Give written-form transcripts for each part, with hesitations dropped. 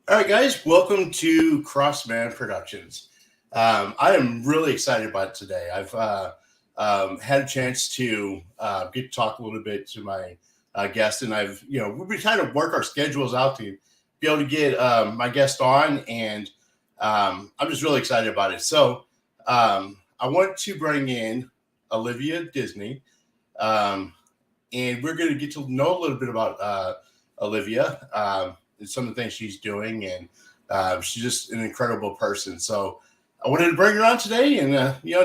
All right, guys, welcome to Crossman Productions. I am really excited about today. I've had a chance to get to talk a little bit to my guest, and we've been trying to work our schedules out to be able to get my guest on, and I'm just really excited about it. I want to bring in Olivia Disney, um, and we're going to get to know a little bit about Olivia. And some of the things she's doing, and she's just an incredible person. So I wanted to bring her on today, and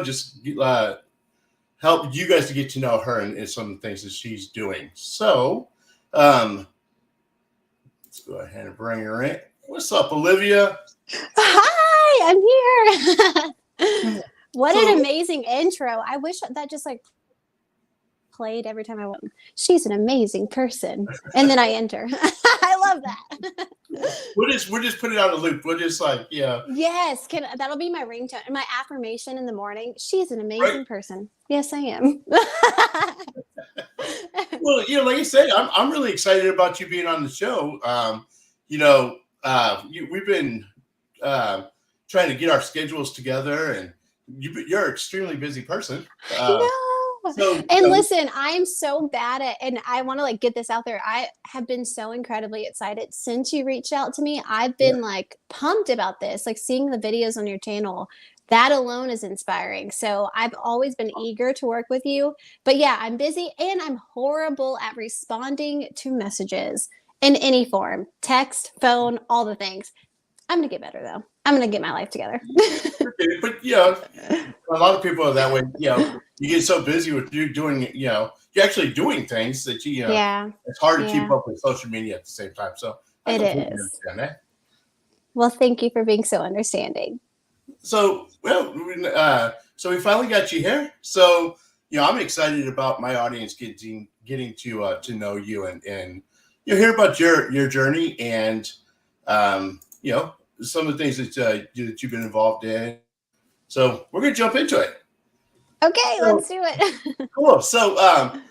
just help you guys to get to know her and some of the things that she's doing. So um, let's go ahead and bring her in. What's up, Olivia? Hi, I'm here. What So an amazing intro. I wish that just like played every time I went. She's an amazing person. And then I enter. I love that. we'll just put it on a loop. We'll just Yes, that'll be my ringtone and my affirmation in the morning. She's an right. amazing person. Yes, I am. Well, like I say, I'm really excited about you being on the show. We've been uh, trying to get our schedules together, and you're an extremely busy person. I know. So And listen, I am so bad at, and I want to like get this out there. I have been so incredibly excited since you reached out to me. I've yeah, been like pumped about this, like seeing the videos on your channel. That alone is inspiring. So I've always been eager to work with you. But yeah, I'm busy and I'm horrible at responding to messages in any form, text, phone, all the things. I'm going to get better though. I'm going to get my life together. but a lot of people are that way. You get so busy with you doing, you're actually doing things that Yeah. it's hard to keep Yeah. up with social media at the same time. So I It completely is. understand that. Well, thank you for being so understanding. So we finally got you here. So I'm excited about my audience getting to know you and hear about your journey and some of the things that you've been involved in. So we're gonna jump into it. Okay, So let's do it. cool. So um,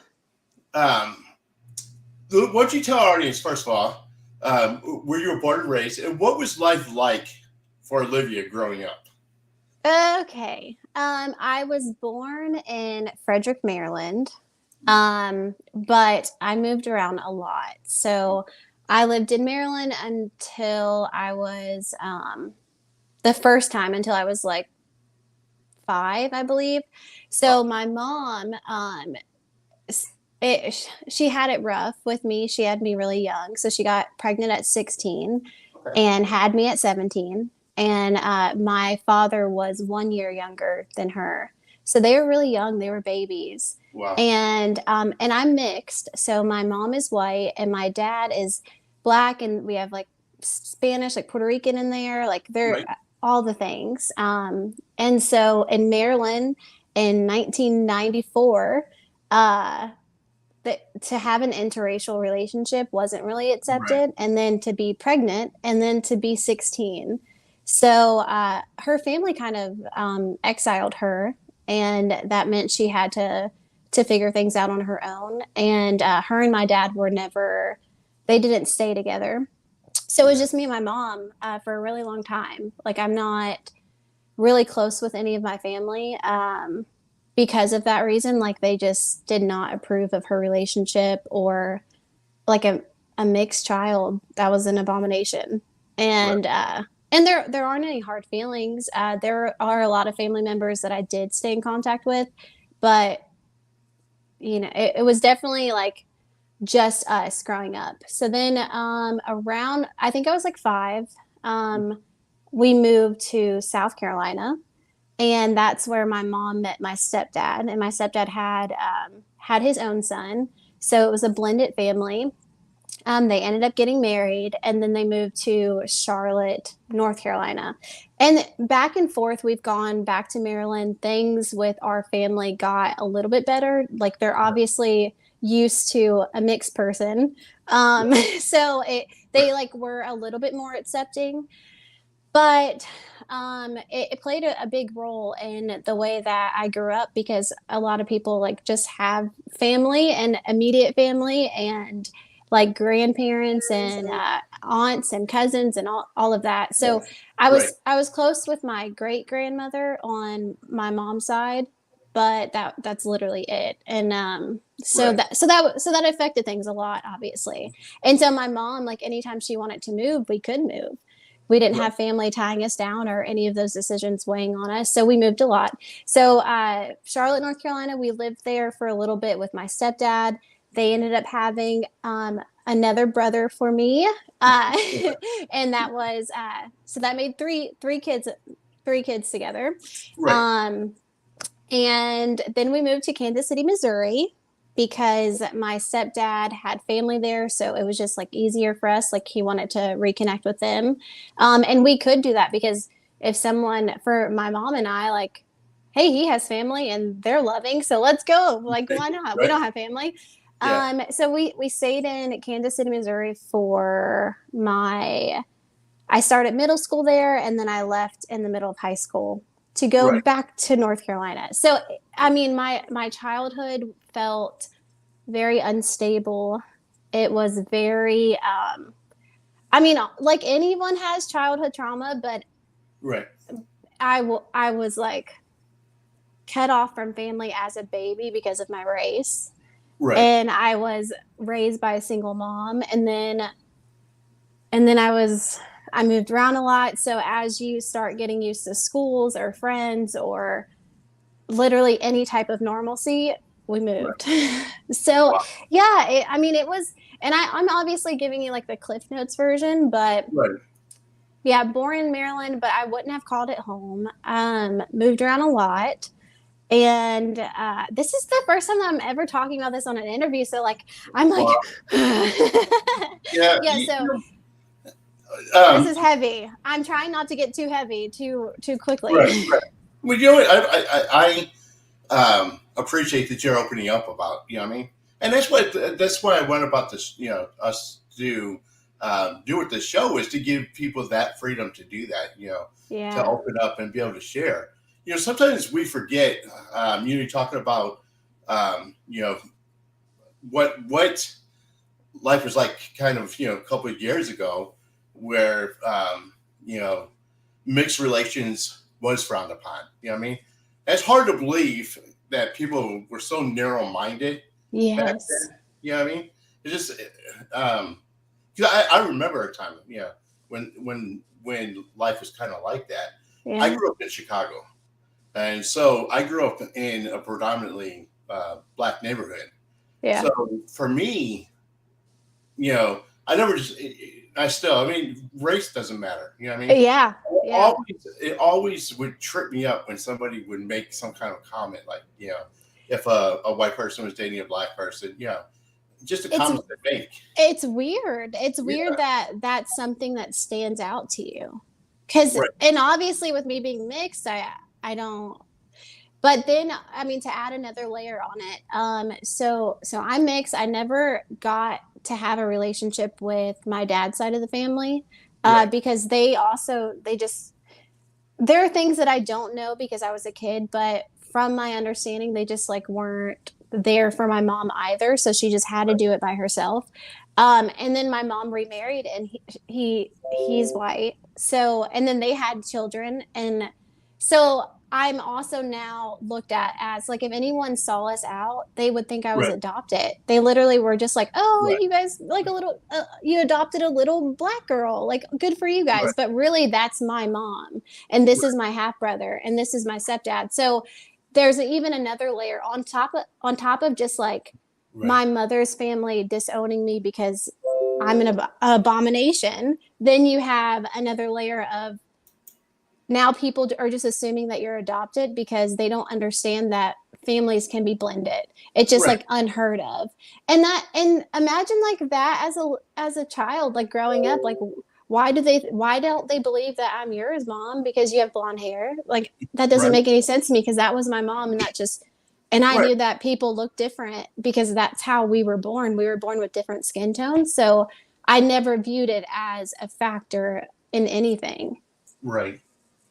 why don't you tell our audience first of all where you were born and raised, and what was life like for Olivia growing up? Okay. I was born in Frederick, Maryland. But I moved around a lot. So I lived in Maryland until I was the first time until I was like 5, I believe. So my mom she had it rough with me. She had me really young. So she got pregnant at 16 Okay. and had me at 17. And my father was 1 year younger than her. So they were really young. They were babies. Wow. And I'm mixed. So my mom is white and my dad is black. And we have like Spanish, like Puerto Rican in there. Like they're Right. all the things. And so in Maryland in 1994, uh, that to have an interracial relationship wasn't really Right. accepted, and then to be pregnant and then to be 16. So her family kind of exiled her, and that meant she had to figure things out on her own. And her and my dad were never, they didn't stay together. So it was Yeah. just me and my mom for a really long time. Like I'm not really close with any of my family because of that reason. Like they just did not approve of her relationship, or like a mixed child. That was an abomination. Right. And there aren't any hard feelings. There are a lot of family members that I did stay in contact with, but it was definitely like just us growing up. So then around, I think I was like 5, um, we moved to South Carolina, and that's where my mom met my stepdad. And my stepdad had his own son, so it was a blended family. They ended up getting married, and then they moved to Charlotte, North Carolina. And back and forth, we've gone back to Maryland. Things with our family got a little bit better. Like they're obviously used to a mixed person, so they like were a little bit more accepting. But it played a big role in the way that I grew up, because a lot of people like just have family and immediate family, and like grandparents and aunts and cousins and all of that. So Right. Right. I was close with my great grandmother on my mom's side, but that's literally it. And Right. so that affected things a lot, obviously. And so my mom, like anytime she wanted to move, we could move. We didn't Right. have family tying us down or any of those decisions weighing on us. So we moved a lot. So Charlotte, North Carolina, we lived there for a little bit with my stepdad. They ended up having another brother for me, uh, and that was so that made three kids together. Right. Um, and then we moved to Kansas City, Missouri, because my stepdad had family there. So it was just like easier for us. Like he wanted to reconnect with them. And we could do that because if someone, for my mom and I, like, hey, he has family and they're loving. So let's go. Like, why not? We Right. don't have family. Yeah. So we stayed in Kansas City, Missouri for I started middle school there, and then I left in the middle of high school to go Right. back to North Carolina. So, I mean, my childhood felt very unstable. It was very, I mean, like anyone has childhood trauma, but Right. I was like cut off from family as a baby because of my race. Right. And I was raised by a single mom, I moved around a lot. So as you start getting used to schools or friends or literally any type of normalcy, we Right. moved. So Wow. yeah, I mean, it was, and I'm obviously giving you like the Cliff Notes version, but Right. yeah, born in Maryland, but I wouldn't have called it home. Moved around a lot. And this is the first time that I'm ever talking about this on an interview. So like, I'm like, Wow. Yeah. yeah. So this Um, is heavy. I'm trying not to get too heavy too quickly. right. Right. Well, you know what? I appreciate that you're opening up about. You know what I mean? And that's why I went about this. You know, us do with this show is to give people that freedom to do that. You know, to Yeah. open up and be able to share. You know, sometimes we forget. You know, talking about you know what life was like, kind of a couple of years ago, where you know mixed relations was frowned upon. You know what I mean? It's hard to believe that people were so narrow minded back Yes. then. You know what I mean? It just, 'cause I remember a time, when life was kind of like that. I Yeah. grew up in Chicago, and so I grew up in a predominantly black neighborhood. Yeah. So for me, I never just, I still, I mean, race doesn't matter. You know what I mean? Yeah. Yeah. It always would trip me up when somebody would make some kind of comment, like, if a white person was dating a black person, just a It's comment they make. it's weird. It's weird Yeah. that that's something that stands out to you. Cuz Right. and obviously with me being mixed, I don't. But then, I mean, to add another layer on it, so I'm mixed. I never got to have a relationship with my dad's side of the family, Right. because they just there are things that I don't know because I was a kid, but from my understanding, they just like weren't there for my mom either. So she just had to Right. do it by herself. And then my mom remarried, and he's white. So and then they had children, and so I'm also now looked at as like if anyone saw us out, they would think I was Right. adopted. They literally were just like, "Oh, Right. you guys like a little, you adopted a little black girl. Like, good for you guys." Right. But really, that's my mom, and this is Right. my half brother, and this is my stepdad. So there's even another layer on top of just like Right. my mother's family disowning me because I'm an abomination. Then you have another layer of now people are just assuming that you're adopted because they don't understand that families can be blended. It's just Right. like unheard of. And imagine like that as a child, like growing up, like why don't they believe that I'm yours, mom, because you have blonde hair? Like that doesn't Right. make any sense to me because that was my mom, and that just and I Right. knew that people look different because that's how we were born. We were born with different skin tones. So I never viewed it as a factor in anything. Right.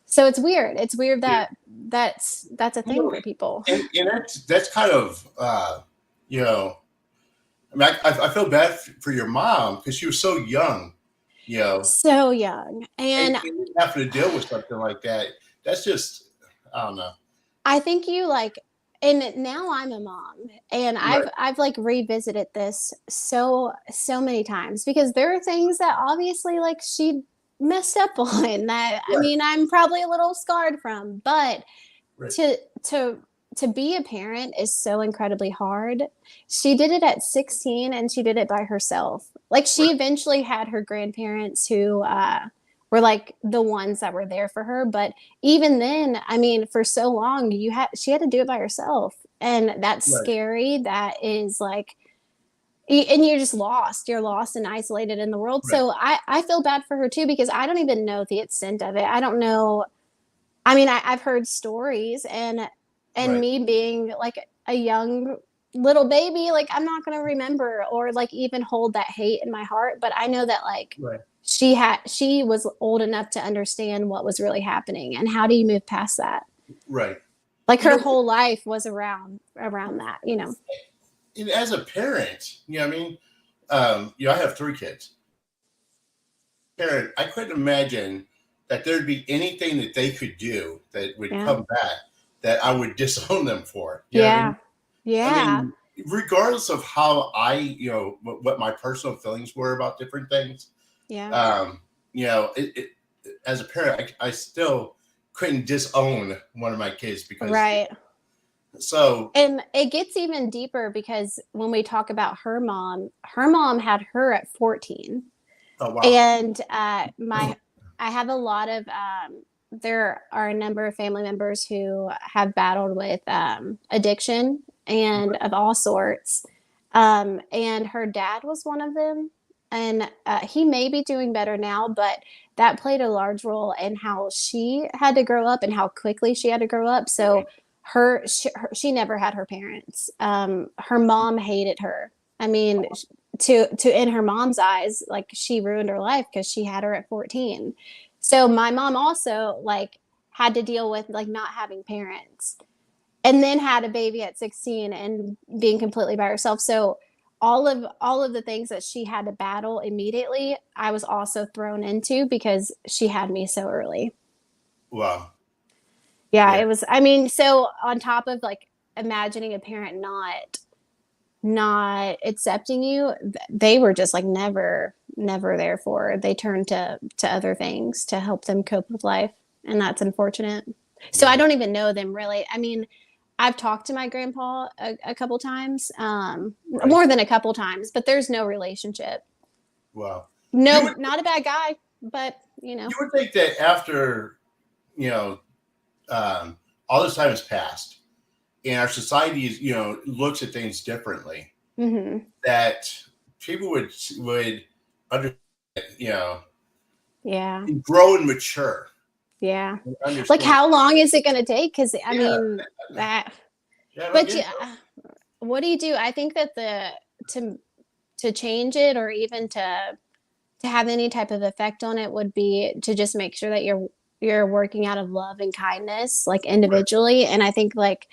So it's weird. It's weird Yeah. that that's a You thing know, for people. and that's kind of, you know, I mean, I feel bad for your mom because she was so young, you know, So young. And and having to deal with something like that. That's just, I don't know. I think you like, and now I'm a mom, and Right, I've like revisited this so many times because there are things that obviously like she messed up on that, I right, mean, I'm probably a little scarred from, but right, to to to be a parent is so incredibly hard. She did it at 16 and she did it by herself. Like she right, eventually had her grandparents who were like the ones that were there for her, but even then, I mean, for so long she had to do it by herself. And that's right, scary. That is like and you're just lost. You're lost and isolated in the world. right, So I feel bad for her too because I don't even know the extent of it. I don't know. I mean, I've heard stories, and right, me being like a young little baby, like I'm not gonna remember or like even hold that hate in my heart. But I know that like right. she was old enough to understand what was really happening, and how do you move past that? Right. Like You her know, whole life was around that, you know. and as a parent, you know, what I mean, I have 3 kids. Parent, I couldn't imagine that there'd be anything that they could do that would Yeah, come back that I would disown them for. You know what I yeah, mean? I yeah, mean, regardless of how what my personal feelings were about different things, yeah. um, as a parent, I still couldn't disown one of my kids because Right. so. And it gets even deeper because when we talk about her mom had her at 14. Oh wow. And I have a lot of there are a number of family members who have battled with addiction and of all sorts. And her dad was one of them, and he may be doing better now, but that played a large role in how she had to grow up and how quickly she had to grow up. So she never had her parents. Her mom hated her. I mean, to in her mom's eyes, like she ruined her life because she had her at 14. So my mom also like had to deal with like not having parents, and then had a baby at 16 and being completely by herself. So all of the things that she had to battle immediately, I was also thrown into because she had me so early. Wow. Yeah, Yeah. it was, I mean, so on top of like imagining a parent not accepting you, they were just like never there for her. They turned to other things to help them cope with life, and that's unfortunate. So I Yeah. don't even know them really. I mean, I've talked to my grandpa a couple times, Right. more than a couple times, but there's no relationship. Wow. You No, would not a bad guy, but you would think that after you know all this time has passed and our society is looks at things differently, hmm that people would understand, you know yeah, grow and mature yeah. and Like, understand. how long is it going to take? Because I Yeah. mean that, Yeah. I don't but get it. yeah, what do you do? I think that the to to change it or even to have any type of effect on it would be to just make sure that you're working out of love and kindness like Right. individually. And I think like,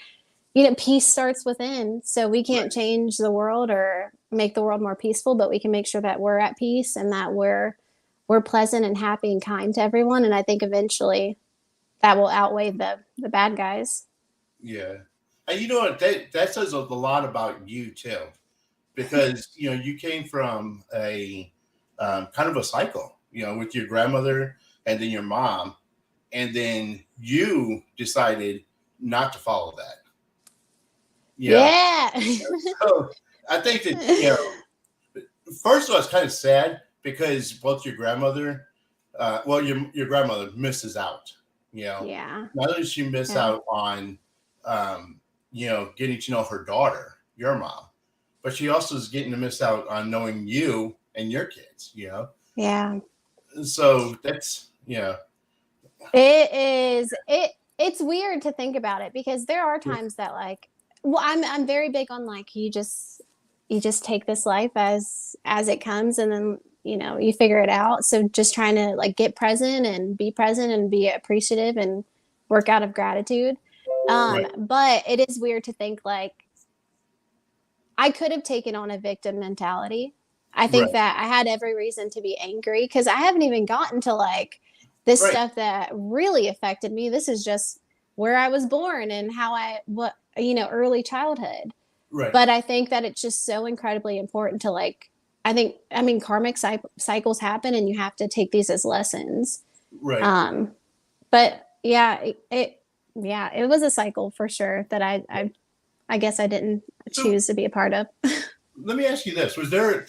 peace starts within. So we can't Right. change the world or make the world more peaceful, but we can make sure that we're at peace and that we're pleasant and happy and kind to everyone. And I think eventually that will outweigh the bad guys. Yeah. And you know what? That says a lot about you too, because you came from a kind of a cycle, with your grandmother and then your mom, and then you decided not to follow that. Yeah. Yeah. So I think that first of all, it's kind of sad because both your grandmother, your grandmother misses out. You know, Yeah. not only does she miss Yeah. out on, getting to know her daughter, your mom, but she also is getting to miss out on knowing you and your kids. Yeah. So that's It is it's weird to think about it because there are times that like, well, I'm very big on like you just take this life as it comes, and then you figure it out. So just trying to like get present and be appreciative and work out of gratitude. right, But it is weird to think like I could have taken on a victim mentality. I think Right. that I had every reason to be angry because I haven't even gotten to like this Right. stuff that really affected me. This is just where I was born and what, early childhood. Right. But I think that it's just so incredibly important to like, I mean, karmic cycles happen and you have to take these as lessons. Right. Um, but yeah, yeah, it was a cycle for sure that I guess I didn't So choose to be a part of. let me ask you this: was there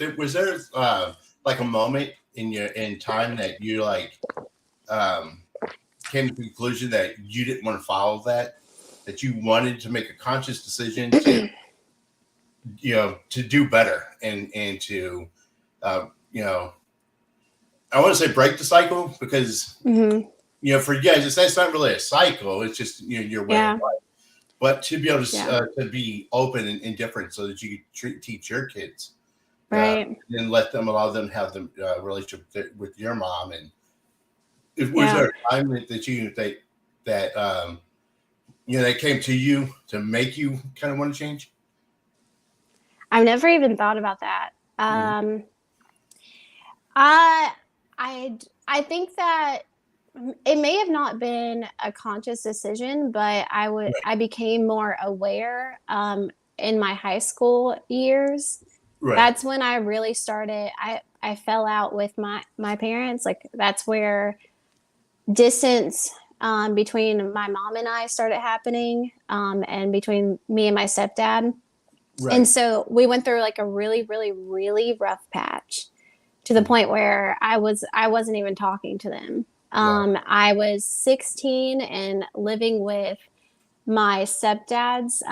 like a moment in time that you like um, came to the conclusion that you didn't want to follow that you wanted to make a conscious decision to to do better and to you know I want to say break the cycle because Hmm. for you guys that's not really a cycle, it's just your way of Yeah, life, but to be able yeah, to be open and different so that you can teach your kids right. and allow them to have the relationship with your mom. And was Yeah. there a time that they came to you to make you kind of want to change? I've never even thought about that. Mhm. I I think that it may have not been a conscious decision, but Right. I became more aware in my high school years. Right. That's when I really started I fell out with my parents. Like that's where distance between my mom and I started happening, and between me and my stepdad. And Right. so we went through like a really, really, really rough patch to the Mhm. point where I wasn't even talking to them. Wow. I was 16 and living with my stepdad's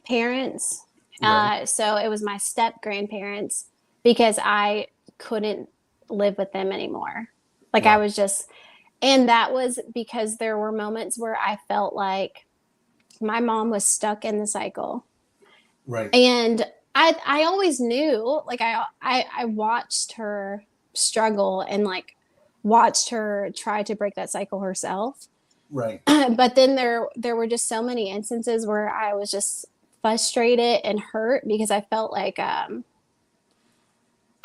parents. Right. So it was my step grandparents because I couldn't live with them anymore. Like I Wow. was just, and that was because there were moments where I felt like my mom was stuck in the cycle. Right. And I always knew, like I watched her struggle and like watched her try to break that cycle herself. Right. But then there were just so many instances where I was just frustrated and hurt because I felt like I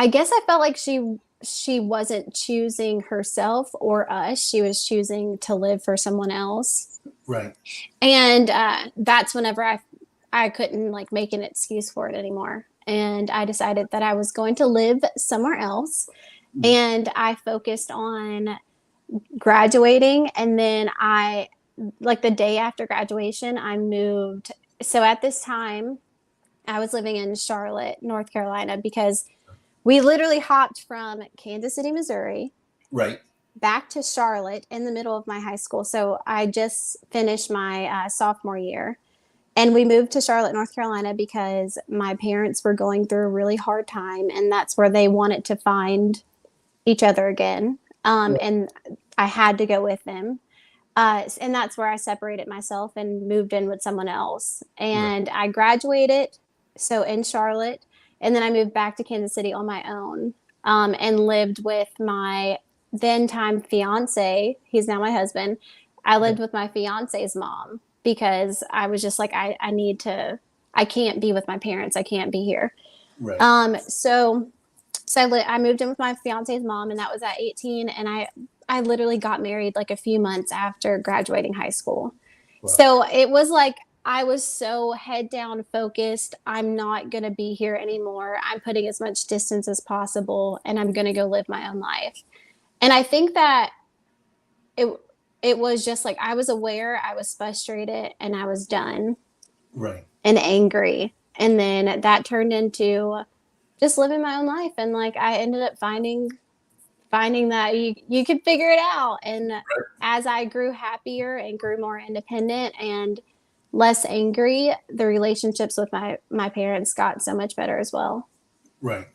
guess I felt like she wasn't choosing herself or us. She was choosing to live for someone else. Right. And that's whenever I couldn't like make an excuse for it anymore. And I decided that I was going to live somewhere else. Mhm. And I focused on graduating. And then like the day after graduation, I moved. So at this time, I was living in Charlotte, North Carolina, because we literally hopped from Kansas City, Missouri, Right. back to Charlotte in the middle of my high school. So I just finished my sophomore year. And we moved to Charlotte, North Carolina because my parents were going through a really hard time, and that's where they wanted to find each other again. Right. And I had to go with them. And that's where I separated myself and moved in with someone else. Right. And I graduated, so in Charlotte, and then I moved back to Kansas City on my own, and lived with my then time fiance. He's now my husband. I Okay. lived with my fiance's mom because I was just like, I need to, I can't be with my parents. I can't be here. Right. So I moved in with my fiance's mom, and that was at 18. And I literally got married like a few months after graduating high school. Wow. So it was like I was so head down focused. I'm not going to be here anymore. I'm putting as much distance as possible, and I'm going to go live my own life. And I think that it it was just like I was aware, I was frustrated, and I was done Right. and angry. And then that turned into just living my own life, and like I ended up finding that you could figure it out. And as I grew happier and grew more independent and less angry, the relationships with my parents got so much better as well. Right.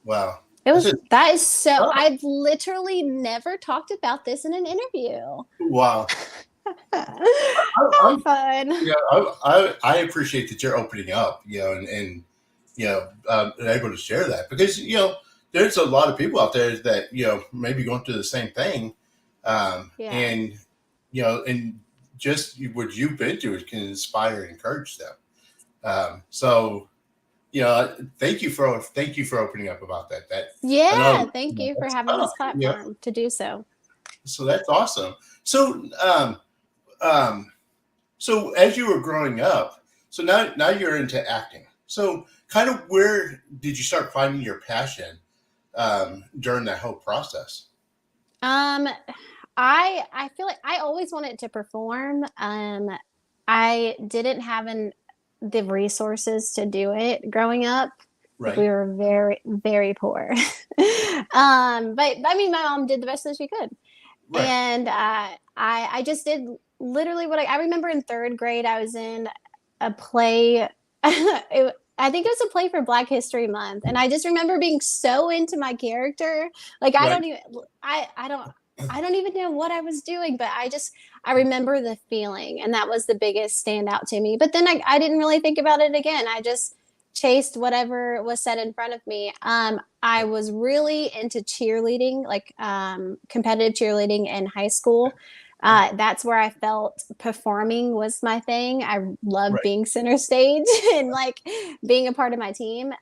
Wow. It That's was it. that is so Oh, I've literally never talked about this in an interview. wow. How I'm fun. I appreciate that you're opening up, and able to share that because there's a lot of people out there that maybe going through the same thing, Yeah. and just what you've been through can inspire and encourage them. So thank you for opening up about that. I Yeah, know, thank you for that's having tough. this platform to do so. So that's awesome. Um, so as you were growing up, so now you're into acting. So kind of where did you start finding your passion during that whole process? Um, I feel like I always wanted to perform. I didn't have the resources to do it growing up. Like Right, we were very, very poor. But I mean, my mom did the best that she could, right. and I just did literally what I remember in third grade. I was in a play. I think it was a play for Black History Month, and I just remember being so into my character. Like Right. I don't even know what I was doing, but I remember the feeling, and that was the biggest standout to me. But then I didn't really think about it again. I just chased whatever was set in front of me. I was really into cheerleading, like competitive cheerleading in high school. That's where I felt performing was my thing. I loved Right. being center stage and like being a part of my team.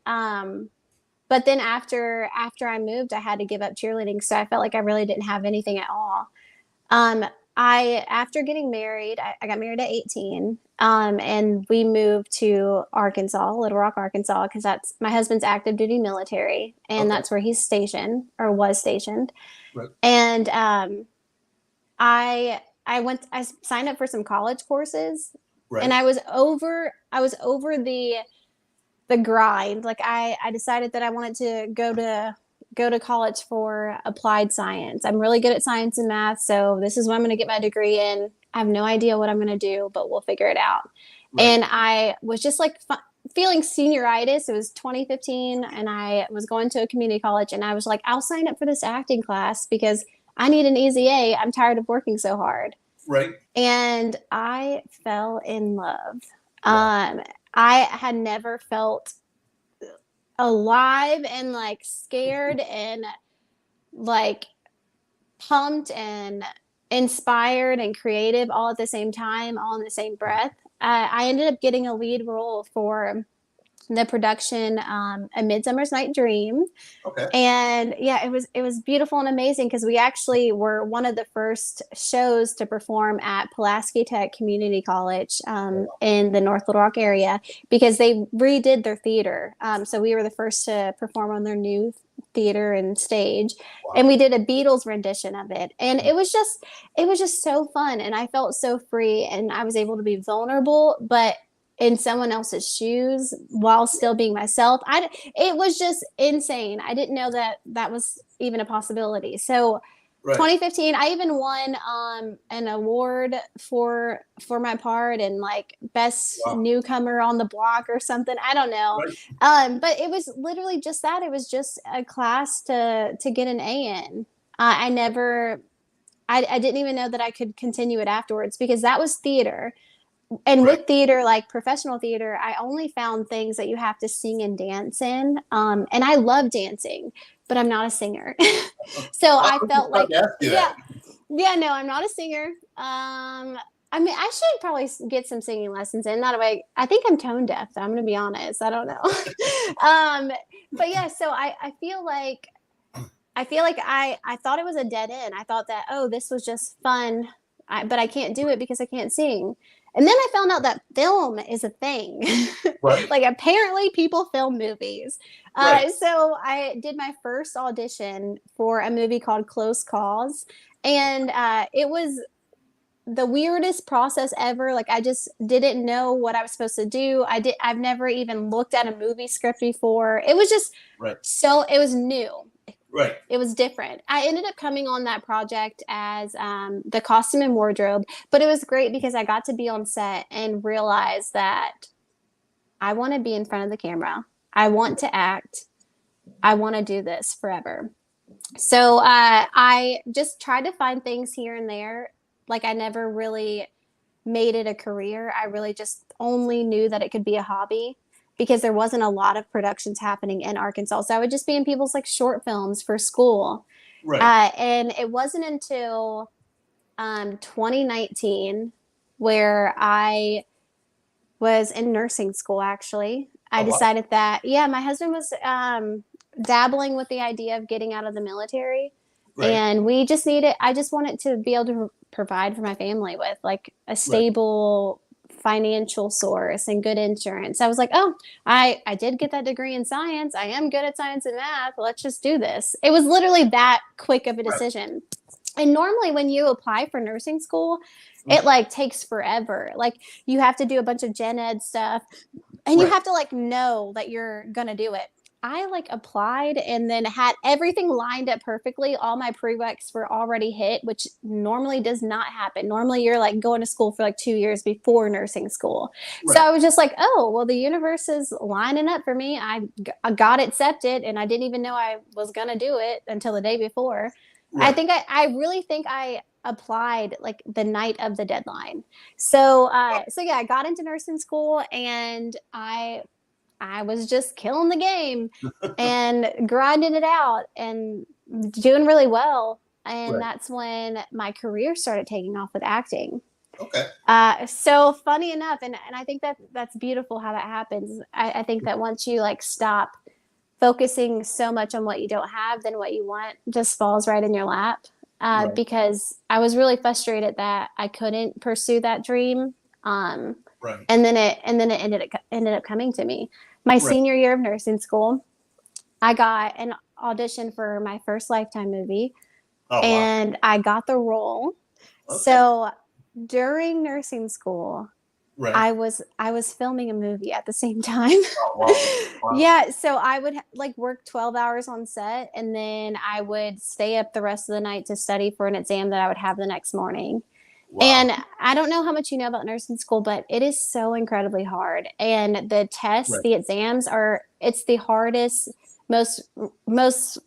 But then after I moved, I had to give up cheerleading, so I felt like I really didn't have anything at all. Um, I after getting married, I got married at 18, and we moved to Arkansas, Little Rock, Arkansas, because that's my husband's active duty military, and Okay. that's where he's stationed or was stationed. Right. And I signed up for some college courses, and Right. I was over the grind. Like I decided that I wanted to go to college for applied science. I'm really good at science and math, so this is what I'm going to get my degree in. I have no idea what I'm going to do, but we'll figure it out. Right. And I was just like feeling senioritis. It was 2015, and I was going to a community college, and I was like, I'll sign up for this acting class because I need an easy A. I'm tired of working so hard. Right. And I fell in love. Wow. Um, I had never felt alive and like scared and like pumped and inspired and creative all at the same time, all in the same breath. I ended up getting a lead role for the production A Midsummer's Night Dream, Okay. and yeah, it was beautiful and amazing because we actually were one of the first shows to perform at Pulaski Tech Community College in the North Little Rock area because they redid their theater. So we were the first to perform on their new theater and stage, and Wow. we did a Beatles rendition of it, and it was just so fun, and I felt so free, and I was able to be vulnerable, but in someone else's shoes while still being myself. It was just insane. I didn't know that that was even a possibility. So Right. 2015, I even won an award for my part and like best Wow. newcomer on the block or something. I don't know. Right. But it was literally just that. It was just a class to get an A in. I never I didn't even know that I could continue it afterwards because that was theater, and Right. with theater, like professional theater, I only found things that you have to sing and dance in. And I love dancing, but I'm not a singer. So I I was just felt about like, to ask you yeah, that. yeah, no, I'm not a singer. I mean, I should probably get some singing lessons in. Not a way. I think I'm tone deaf. I'm going to be honest. I don't know. um, but yeah, so I feel like I thought it was a dead end. I thought that, oh, this was just fun, but I can't do it because I can't sing. And then I found out that film is a thing. Right. Like apparently people film movies. Right. So I did my first audition for a movie called Close Calls, and it was the weirdest process ever. Like I just didn't know what I was supposed to do. I've never even looked at a movie script before. It was just Right. it was new, Right. it was different. I ended up coming on that project as the costume and wardrobe, but it was great because I got to be on set and realize that I want to be in front of the camera. I want to act. I want to do this forever. So I just tried to find things here and there. Like I never really made it a career. I really just only knew that it could be a hobby because there wasn't a lot of productions happening in Arkansas. So I would just be in people's like short films for school. Right. And it wasn't until 2019 where I was in nursing school, actually. I Oh, wow. decided that, yeah, my husband was dabbling with the idea of getting out of the military. Right. And I just wanted to be able to provide for my family with like a Right. stable financial source and good insurance. I was like, oh, I did get that degree in science. I am good at science and math. Let's just do this. It was literally that quick of a Right. decision. And normally when you apply for nursing school, Mm. it like takes forever. Like you have to do a bunch of gen ed stuff and you Right. have to like know that you're going to do it. I like applied and then had everything lined up perfectly. All my prereqs were already hit, which normally does not happen. Normally you're like going to school for like 2 years before nursing school. So Right. I was just like, oh, well, the universe is lining up for me. I got accepted and I didn't even know I was going to do it until the day before. Right. I really think I applied like the night of the deadline. So yeah, I got into nursing school and I was just killing the game and grinding it out and doing really well. And Right. that's when my career started taking off with acting. Okay. So funny enough, and I think that that's beautiful how that happens. I think that once you like stop focusing so much on what you don't have, then what you want just falls right in your lap. Right. Because I was really frustrated that I couldn't pursue that dream. Um, Right. and then it ended up coming to me. My Right. senior year of nursing school, I got an audition for my first Lifetime movie, Oh, wow. and I got the role. Okay. So during nursing school, Right. I was filming a movie at the same time. Oh, wow. Wow. Yeah, so I would like work 12 hours on set and then I would stay up the rest of the night to study for an exam that I would have the next morning. Wow. And I don't know how much you know about nursing school, but it is so incredibly hard. And the tests, Right. the exams it's the hardest, most most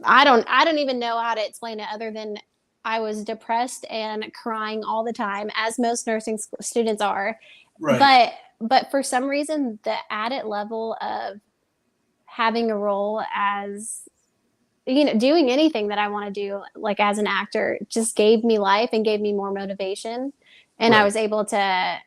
I don't even know how to explain it other than I was depressed and crying all the time, as most nursing students are. Right. But for some reason, the added level of having a role as doing anything that I want to do, like as an actor, just gave me life and gave me more motivation. And I Right. was able to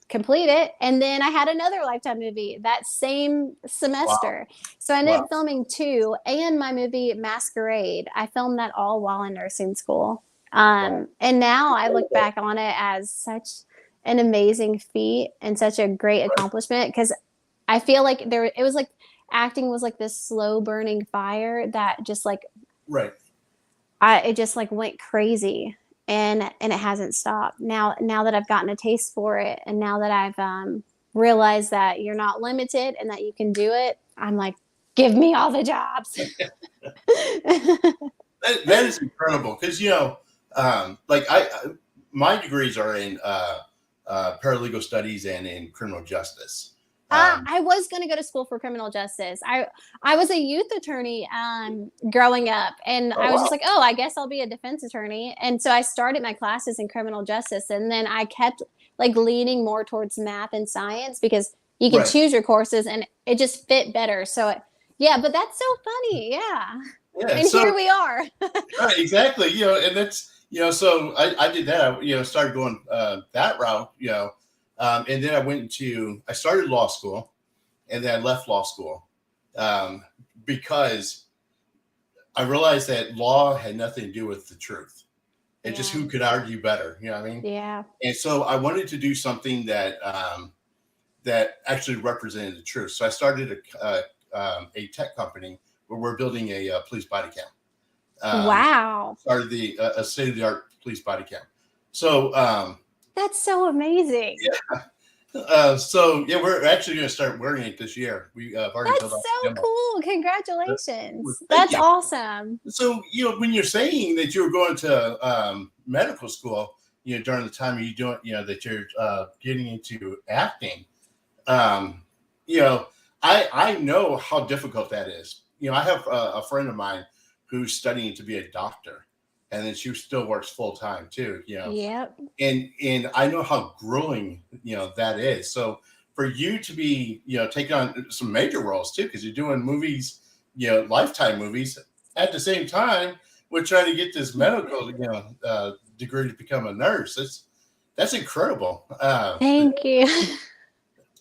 complete it. And then I had another Lifetime movie that same Wow. semester. So I ended Wow. up filming two and my movie Masquerade. I filmed that all while in nursing school. Wow. And now I look Incredible. back on it as such an amazing feat and such a great Right. accomplishment because I feel like it was like acting was like this slow burning fire that just like Right. it just like went crazy and it hasn't stopped. Now that I've gotten a taste for it and now that I've realized that you're not limited and that you can do it, I'm like, give me all the jobs. That is incredible because like my degrees are in paralegal studies and in criminal justice. I was going to go to school for criminal justice. I was a youth attorney growing up, and Oh, I was just wow. like, oh, I guess I'll be a defense attorney. And so I started my classes in criminal justice, and then I kept like leaning more towards math and science because you can Right. choose your courses, and it just fit better. Yeah, but that's so funny. Yeah, Yeah. and So here we are. right, exactly. And that's so I did that. Started going that route. And then I started law school, and then I left law school um, because I realized that law had nothing to do with the truth. It's just Yeah, who could argue better. You know what I mean? yeah. And so I wanted to do something that that actually represented the truth. So I started a tech company where we're building a police body cam. Wow, Started a state of the art police body cam. So that's so amazing. so yeah, we're actually going to start wearing it this year. We have already filled That's out the so demo. cool. Well, Congratulations. thank That's you. awesome. So when you're saying that you were going to medical school, during the time you doing, that you're getting into acting, um, you know, I know how difficult that is. I have a friend of mine who's studying to be a doctor, and then she still works full time too. Yep. And I know how grueling that is. So for you to be taking on some major roles too, because you're doing movies, Lifetime movies at the same time, we're trying to get this medical degree to become a nurse. That's incredible. Thank you.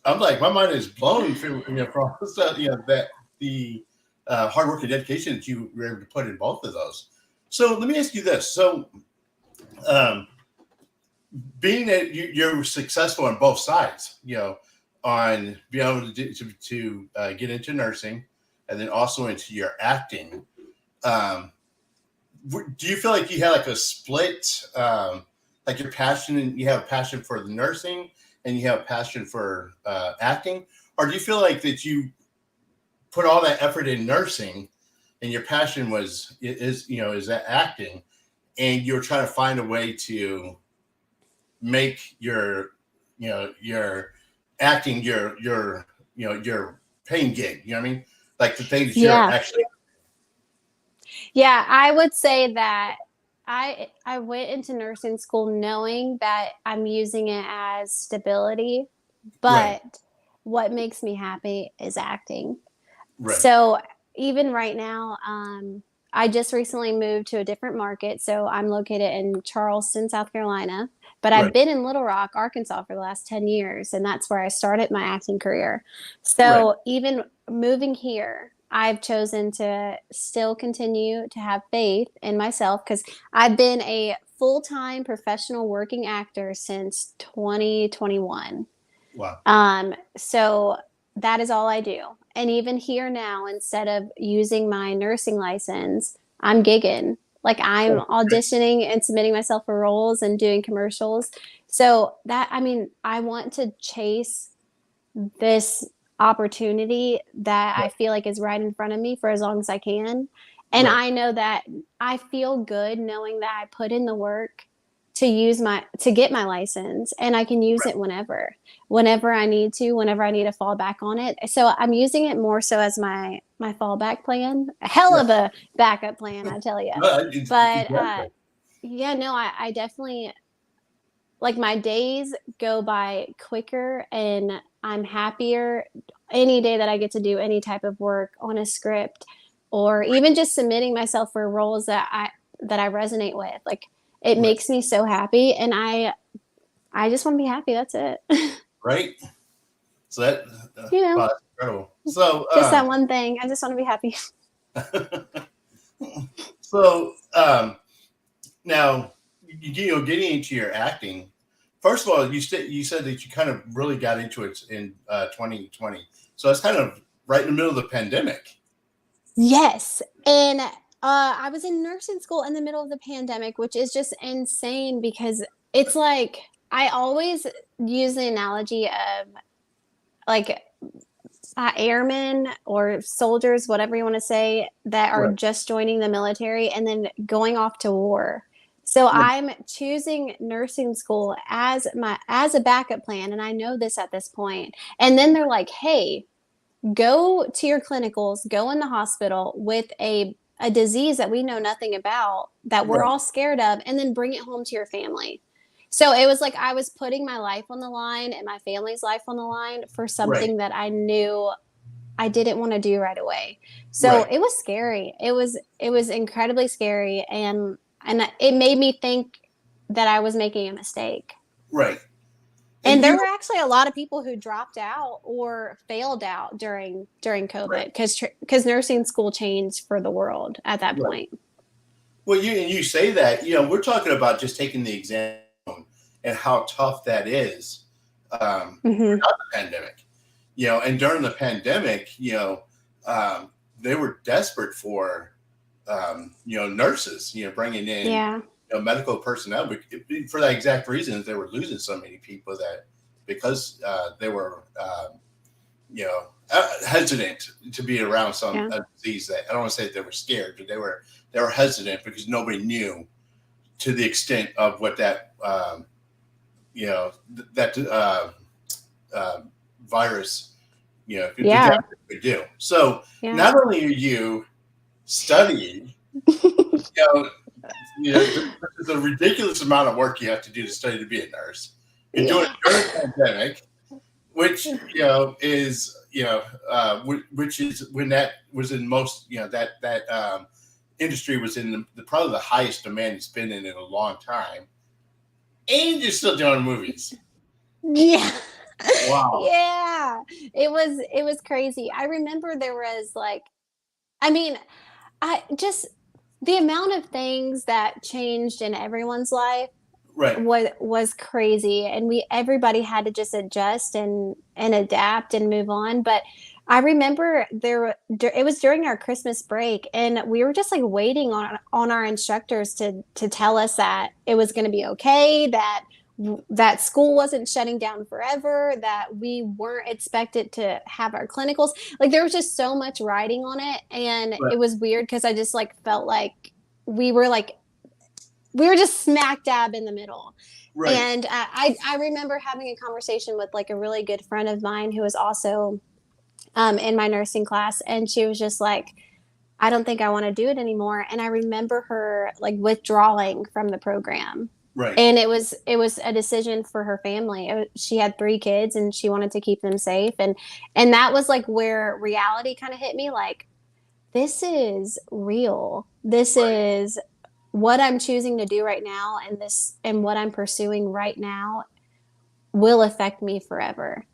I'm like, my mind is blown from, from all the stuff, that the hard work and dedication that you were able to put in both of those. So let me ask you this. So, being that you're successful on both sides, on being able to get into nursing and then also into your acting, do you feel like you had like a split, like your passion, and you have a passion for the nursing and you have a passion for acting? Or do you feel like that you put all that effort in nursing and your passion is that acting, and you're trying to find a way to make your acting your paying gig, you know what I mean? Like the things that you're Yeah. actually. Yeah, I would say that I went into nursing school knowing that I'm using it as stability, Right, but what makes me happy is acting. right, So even right now, I just recently moved to a different market. So I'm located in Charleston, South Carolina, but I've right, been in Little Rock, Arkansas for the last 10 years, and that's where I started my acting career. right, So even moving here, I've chosen to still continue to have faith in myself because I've been a full time professional working actor since 2021. wow, So that is all I do. And even here now, instead of using my nursing license, I'm gigging. Like I'm right, auditioning and submitting myself for roles and doing commercials. So that, I mean, I want to chase this opportunity that I feel like is right in front of me for as long as I can. And right, I know that I feel good knowing that I put in the work to get my license, and I can use it whenever I need to, whenever I need to fall back on it. So I'm using it more so as my fallback plan. A hell right. of a backup plan, I tell you. No, But exactly. yeah, no, I definitely like my days go by quicker and I'm happier any day that I get to do any type of work on a script or even just submitting myself for roles that I resonate with. Like it Right, makes me so happy and I just want to be happy. That's it. right. So that, You know, wow, that's incredible. So, just that one thing. I just want to be happy. so now, getting into your acting. First of all, you said that you kind of really got into it in 2020. So it's kind of right in the middle of the pandemic. Yes. And I was in nursing school in the middle of the pandemic, which is just insane because it's like I always use the analogy of like airmen or soldiers, whatever you want to say, that are Right. just joining the military and then going off to war. So Right. I'm choosing nursing school as a backup plan, and I know this at this point. And then they're like, "Hey, go to your clinicals, go in the hospital with a disease that we know nothing about, that we're Right. all scared of, and then bring it home to your family." So it was like I was putting my life on the line and my family's life on the line for Right. something that I knew I didn't want to do right away. So Right. it was scary. It was incredibly scary and it made me think that I was making a mistake. Right. And And there you. were actually a lot of people who dropped out or failed out during Right. COVID because nursing school changed for the world at that Right. point. Well, you say that, we're talking about just taking the exam and how tough that is Hmm. throughout the pandemic. And during the pandemic, they were desperate for, nurses, bringing in, Yeah. medical personnel for that exact reason. They were losing so many people that because they were, hesitant to be around Yeah. a disease that I don't want to say that they were scared, but they were hesitant because nobody knew to the extent of what that, that uh, virus, Yeah. could do. So Yeah. not only are you studying, you know, there's a ridiculous amount of work you have to do to study to be a nurse. You're doing it Yeah. during the pandemic, which is which is when that was in most that industry was in probably the highest demand it's been in a long time, and you're still doing movies. Yeah. Wow. Wow. Yeah, it was crazy. I remember there was like, I mean, I just the amount of things that changed in everyone's life Right. was crazy, and we everybody had to just adjust and adapt and move on. But I remember it was during our Christmas break, and we were just like waiting on our instructors to tell us that it was going to be okay, that school wasn't shutting down forever, that we weren't expected to have our clinicals. Like there was just so much riding on it, and Right. it was weird because I just like felt we were like we were just smack dab in the middle. Right. And I remember having a conversation with like a really good friend of mine who was also in my nursing class, and she was just like, I don't think I want to do it anymore. And I remember her like withdrawing from the program. Right. And it was a decision for her family. She had 3 kids and she wanted to keep them safe, and that was like where reality kind of hit me, like this is real. This Right. is what I'm choosing to do right now, and what I'm pursuing right now will affect me forever.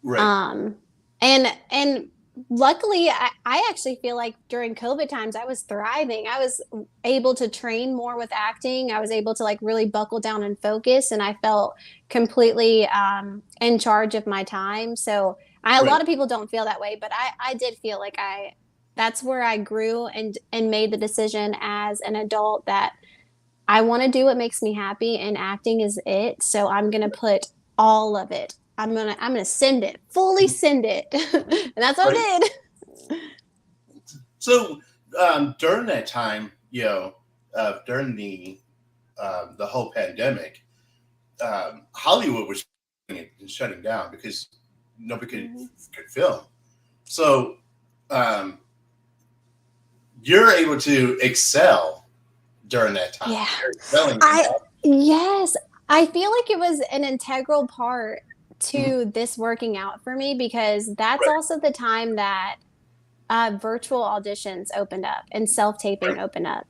Right. Um, and luckily, I actually feel like during COVID times, I was thriving. I was able to train more with acting. I was able to like really buckle down and focus, and I felt completely in charge of my time. So a Right. lot of people don't feel that way, but I did feel like that's where I grew and made the decision as an adult that I want to do what makes me happy, and acting is it. So I'm gonna put all of it. I'm gonna send it, fully send it, and that's what Right. I did. So during that time, during the whole pandemic, Hollywood was shutting down because nobody Mhm. could film. So um, you're able to excel during that time. Yeah, You're excelling in I that. yes, I feel like it was an integral part Mhm. to this working out for me because that's Right. also the time that virtual auditions opened up and self taping Right. opened up.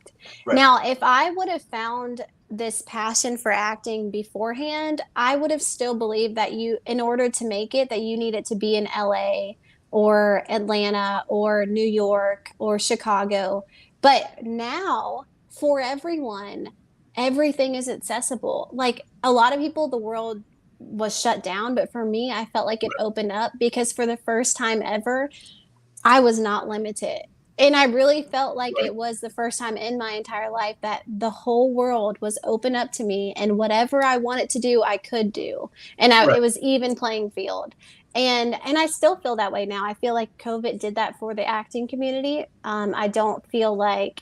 Right. Now, if I would have found this passion for acting beforehand, I would have still believed that in order to make it, that you needed to be in LA or Atlanta or New York or Chicago. But now, for everyone, everything is accessible. Like a lot of people, the world was shut down, but for me, I felt like it opened up because for the first time ever, I was not limited. And I really felt like Right. it was the first time in my entire life that the whole world was open up to me, and whatever I wanted to do, I could do. And Right. it was even playing field. And I still feel that way now. I feel like COVID did that for the acting community. I don't feel like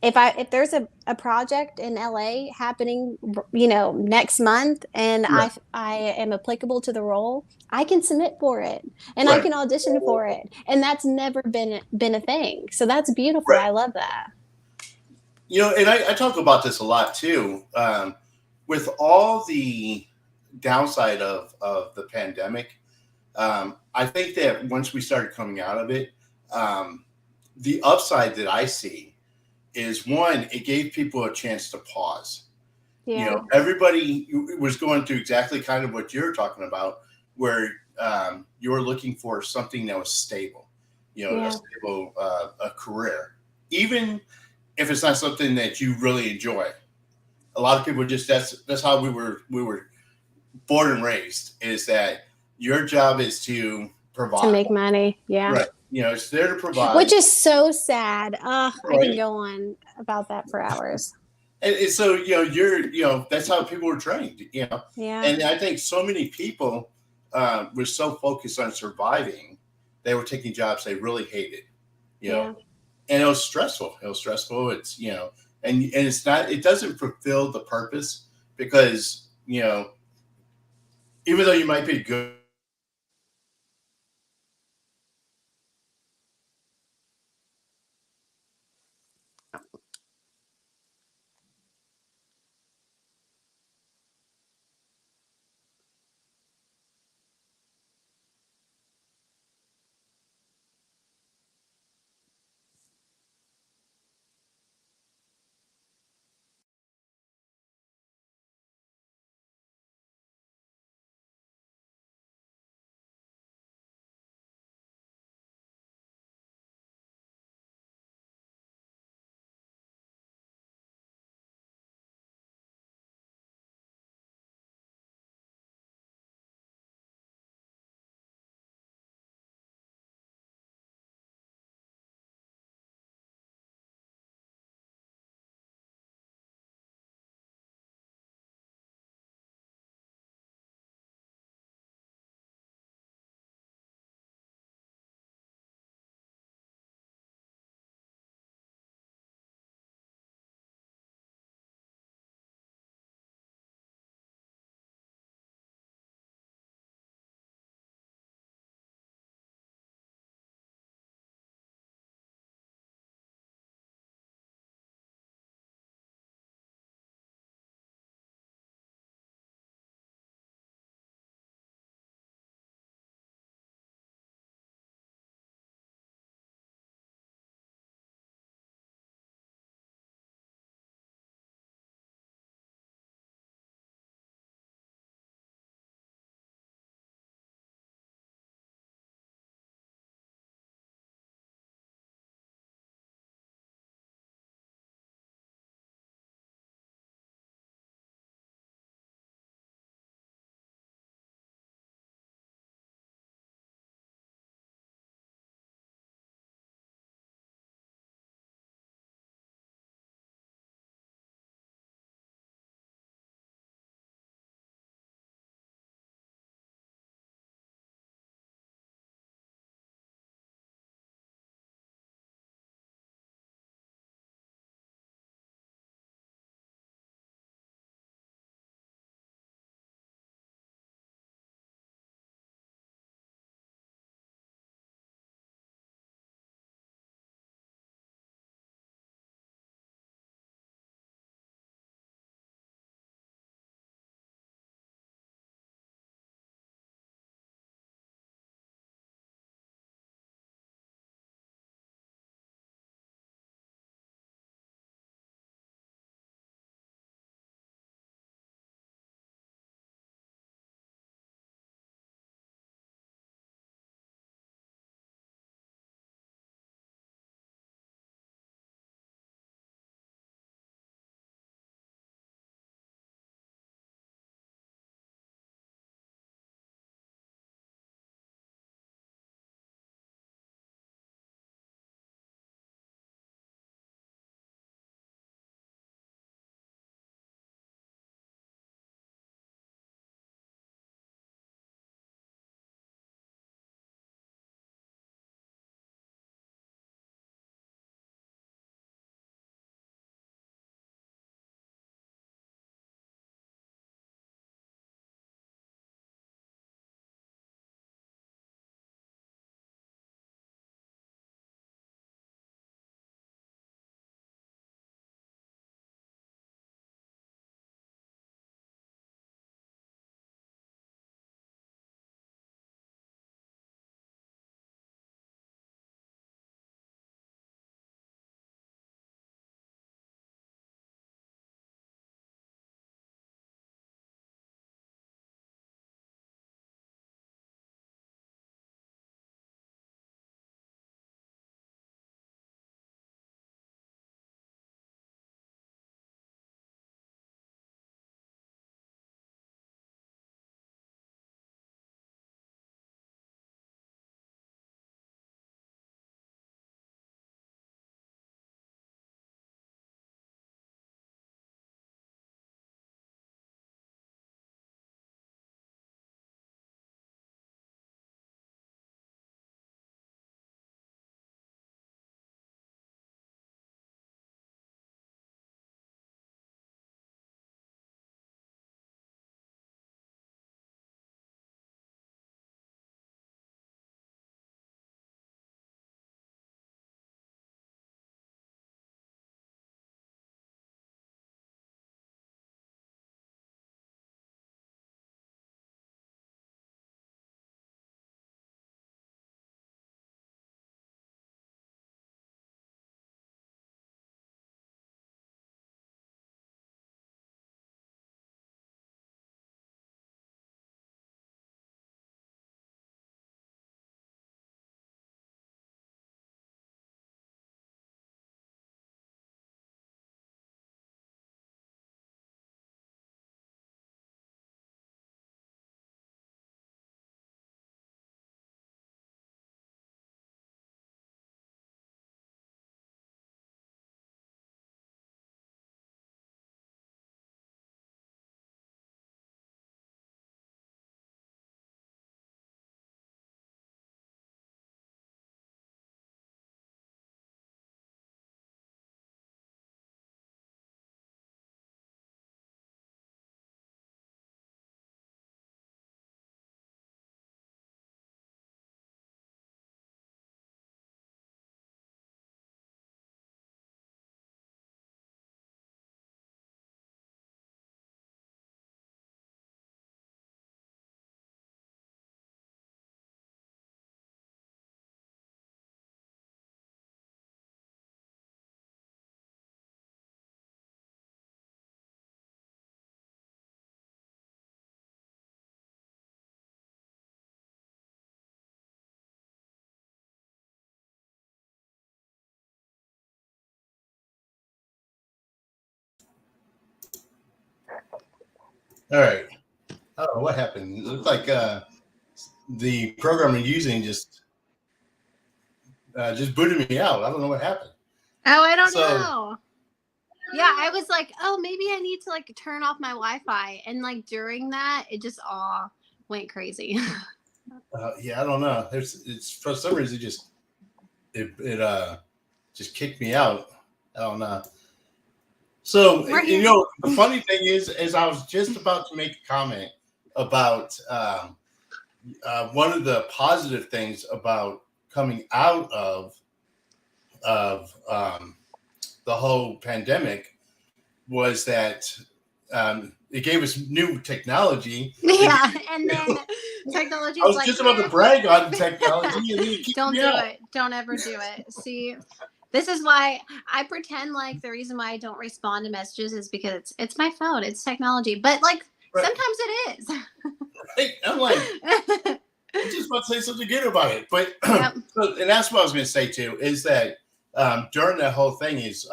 if there's a project in LA happening, next month, and Right. I am applicable to the role, I can submit for it and I Right. can audition for it, and that's never been a thing. So that's beautiful. Right. I love that. And I talk about this a lot too. With all the downside of the pandemic, I think that once we started coming out of it, um, the upside that I see is one, it gave people a chance to pause. Yeah, Everybody was going through exactly kind of what you're talking about, where you were looking for something that was stable, a yeah, stable a career, even if it's not something that you really enjoy. A lot of people just that's how we were born and raised, is that your job is to to provide. make money. Yeah, Right. It's there to provide. which is so sad. I can Right. go on about that for hours. And so, that's how people were trained, Yeah, and I think so many people were so focused on surviving, they were taking jobs they really hated, you know, yeah. and it was stressful. It was stressful. It's, and it's not, it doesn't fulfill the purpose because, even though you might be good All right. I don't know what happened. It looked like the program I'm using just booted me out. I don't know what happened. Oh, I don't So know. Yeah, I was like, oh, maybe I need to like turn off my Wi-Fi, and like during that, it just all went crazy. yeah, I don't know. It's for some reason it just kicked me out. I don't know. So We're you here. know, the funny thing is I was just about to make a comment about one of the positive things about coming out of the whole pandemic was that it gave us new technology. That Yeah, and then I technology's was like, just about to brag on technology, and then it kicked don't me do out. it. Don't ever do it. See, this is why I pretend like the reason why I don't respond to messages is because it's my phone. It's technology, but like Right, sometimes it is. right. I'm like, I just about to say something good about it, but Yep. and that's what I was going to say too. Is that during that whole thing is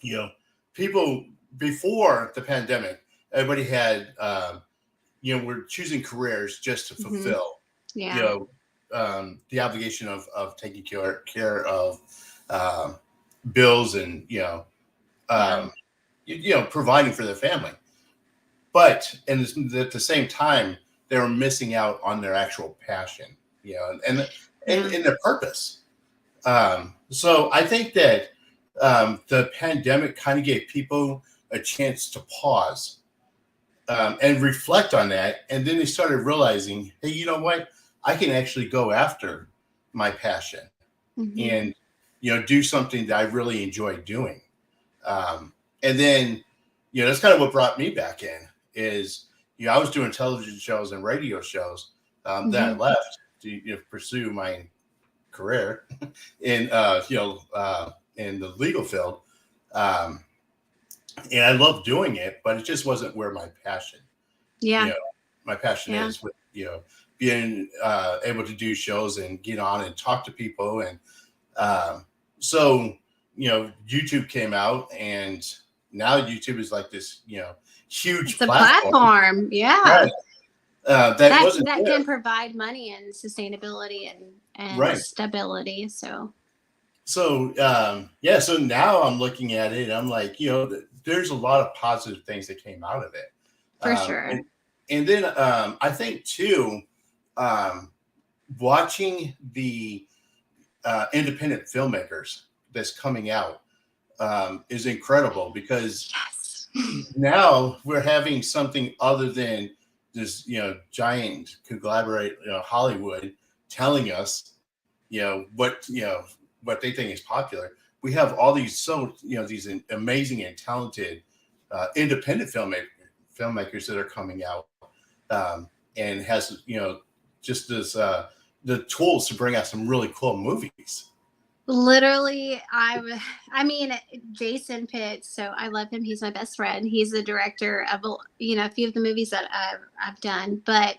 you know, people before the pandemic, everybody had we're choosing careers just to Hmm. fulfill you Yeah. know the obligation of taking care of um, bills and Yeah. um, providing for their family. But at the same time, they were missing out on their actual passion, Yeah. and their purpose. So I think that the pandemic kind of gave people a chance to pause and reflect on that. And then they started realizing, hey, you know what? I can actually go after my passion Hmm. and, do something that I really enjoy doing. Um, and then, that's kind of what brought me back in is, I was doing television shows and radio shows. Then I Hmm. left to pursue my career in, in the legal field. Um, and I love doing it, but it just wasn't where my passion, you Yeah. know, my passion Yeah. is with, being able to do shows and get on and talk to people. And so, YouTube came out and now YouTube is like this, huge It's a platform. platform. Yeah. Right. That That wasn't that there. can provide money and sustainability and Right. stability. So So, yeah, so now I'm looking at it and I'm like, there's a lot of positive things that came out of it. for Um, sure. and, and then I think too, um, watching the independent filmmakers that's coming out is incredible because Yes. now we're having something other than this, giant conglomerate, Hollywood telling us, what they think is popular. We have all these these amazing and talented independent filmmakers that are coming out and has just this the tools to bring out some really cool movies. Literally, I mean, Jason Pitts. So I love him. He's my best friend. He's the director of a few of the movies that I've done. But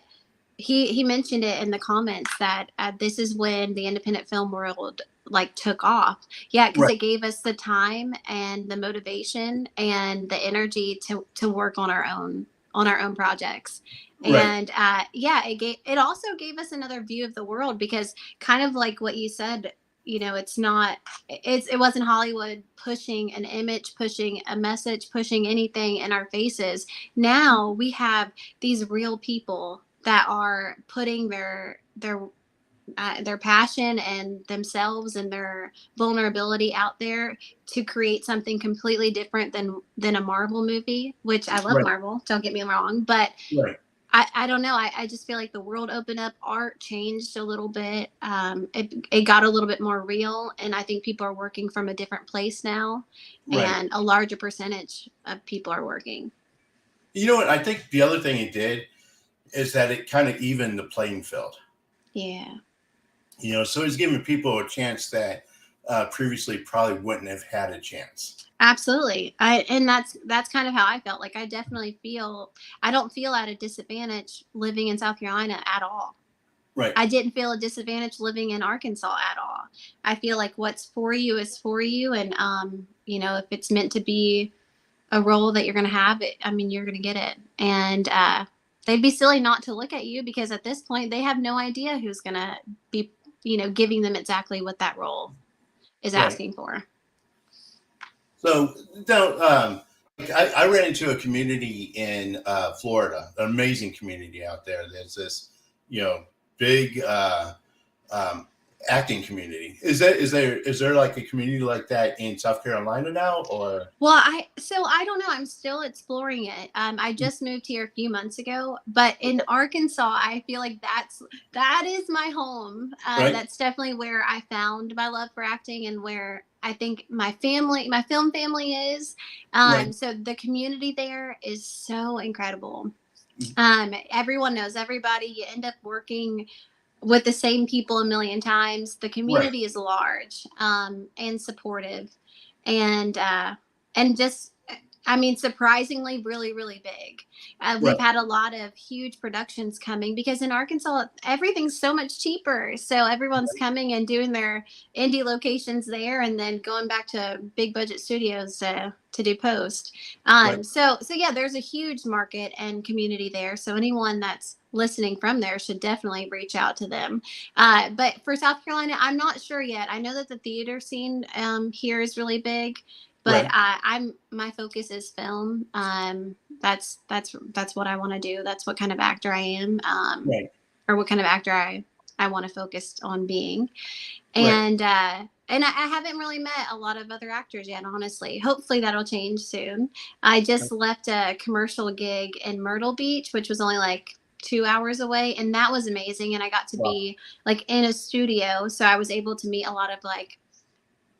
he mentioned it in the comments that this is when the independent film world like took off. Yeah, because Right, it gave us the time and the motivation and the energy to work on our own projects. right, And yeah, it also gave us another view of the world because kind of like what you said, it wasn't Hollywood pushing an image, pushing a message, pushing anything in our faces. Now we have these real people that are putting their passion and themselves and their vulnerability out there to create something completely different than a Marvel movie, which I love right, Marvel, don't get me wrong, but right, I don't know. I just feel like the world opened up, art changed a little bit. It got a little bit more real, and I think people are working from a different place now, right. and a larger percentage of people are working. You know what? I think the other thing it did is that it kind of evened the playing field. Yeah. So it's giving people a chance that previously probably wouldn't have had a chance. Absolutely. And that's kind of how I felt. Like I definitely feel I don't feel at a disadvantage living in South Carolina at all. Right, I didn't feel a disadvantage living in Arkansas at all. I feel like what's for you is for you, and if it's meant to be a role that you're going to have, I mean, you're going to get it. And they'd be silly not to look at you, because at this point they have no idea who's going to be, giving them exactly what that role is Right. asking for. So now, I ran into a community in Florida, an amazing community out there. There's this, big um, acting community. Is there like a community like that in South Carolina now, or? Well, I don't know. I'm still exploring it. I just moved here a few months ago, but in Arkansas, I feel like that is my home. Right, That's definitely where I found my love for acting, and where I think my film family is. right, So the community there is so incredible. Everyone knows everybody. You end up working with the same people a million times. The right, community is large, and supportive, and just, I mean, surprisingly really, really big. We've right, had a lot of huge productions coming, because in Arkansas everything's so much cheaper, so everyone's coming and doing their indie locations there, and then going back to big budget studios to do post. right. So yeah, there's a huge market and community there, so anyone that's listening from there should definitely reach out to them. But for South Carolina, I'm not sure yet. I know that the theater scene here is really big, but Right, I'm my focus is film. That's what I want to do. That's what kind of actor I am, right, or what kind of actor I want to focus on being. right. And I haven't really met a lot of other actors yet, honestly. Hopefully that'll change soon. I just left a commercial gig in Myrtle Beach, which was only like 2 hours away, and that was amazing. And I got to Wow. be like in a studio, so I was able to meet a lot of, like,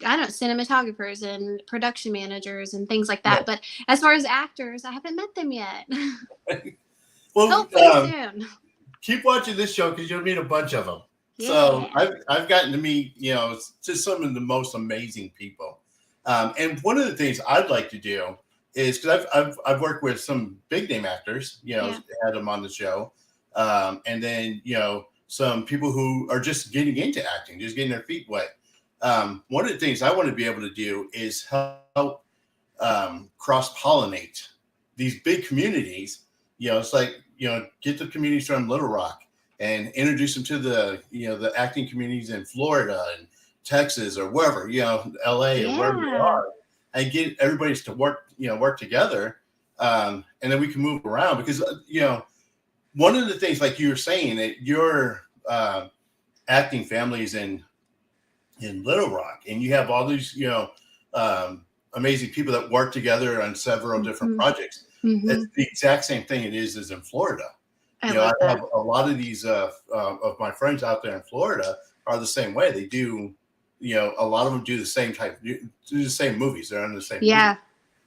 I don't know, cinematographers and production managers and things like that. Right. But as far as actors, I haven't met them yet. Well, Hopefully soon. keep watching this show because you'll meet a bunch of them. So Yeah. I've gotten to meet just some of the most amazing people. And one of the things I'd like to do is, because I've worked with some big name actors, Yeah. had them on the show, and then some people who are just getting into acting, just getting their feet wet. One of the things I want to be able to do is help cross pollinate these big communities. It's like, get the communities from Little Rock and introduce them to the acting communities in Florida and Texas or wherever, LA or wherever they Yeah. are, and get everybody to work together. And then we can move around because, one of the things, like you were saying, that your acting families in Little Rock, and you have all these, amazing people that work together on several different Hmm. projects. Hmm. It's the exact same thing it is as in Florida. I I love have that. a lot of these of my friends out there in Florida are the same way. They do, a lot of them do the same do the same movies. They're on the same movie, Yeah.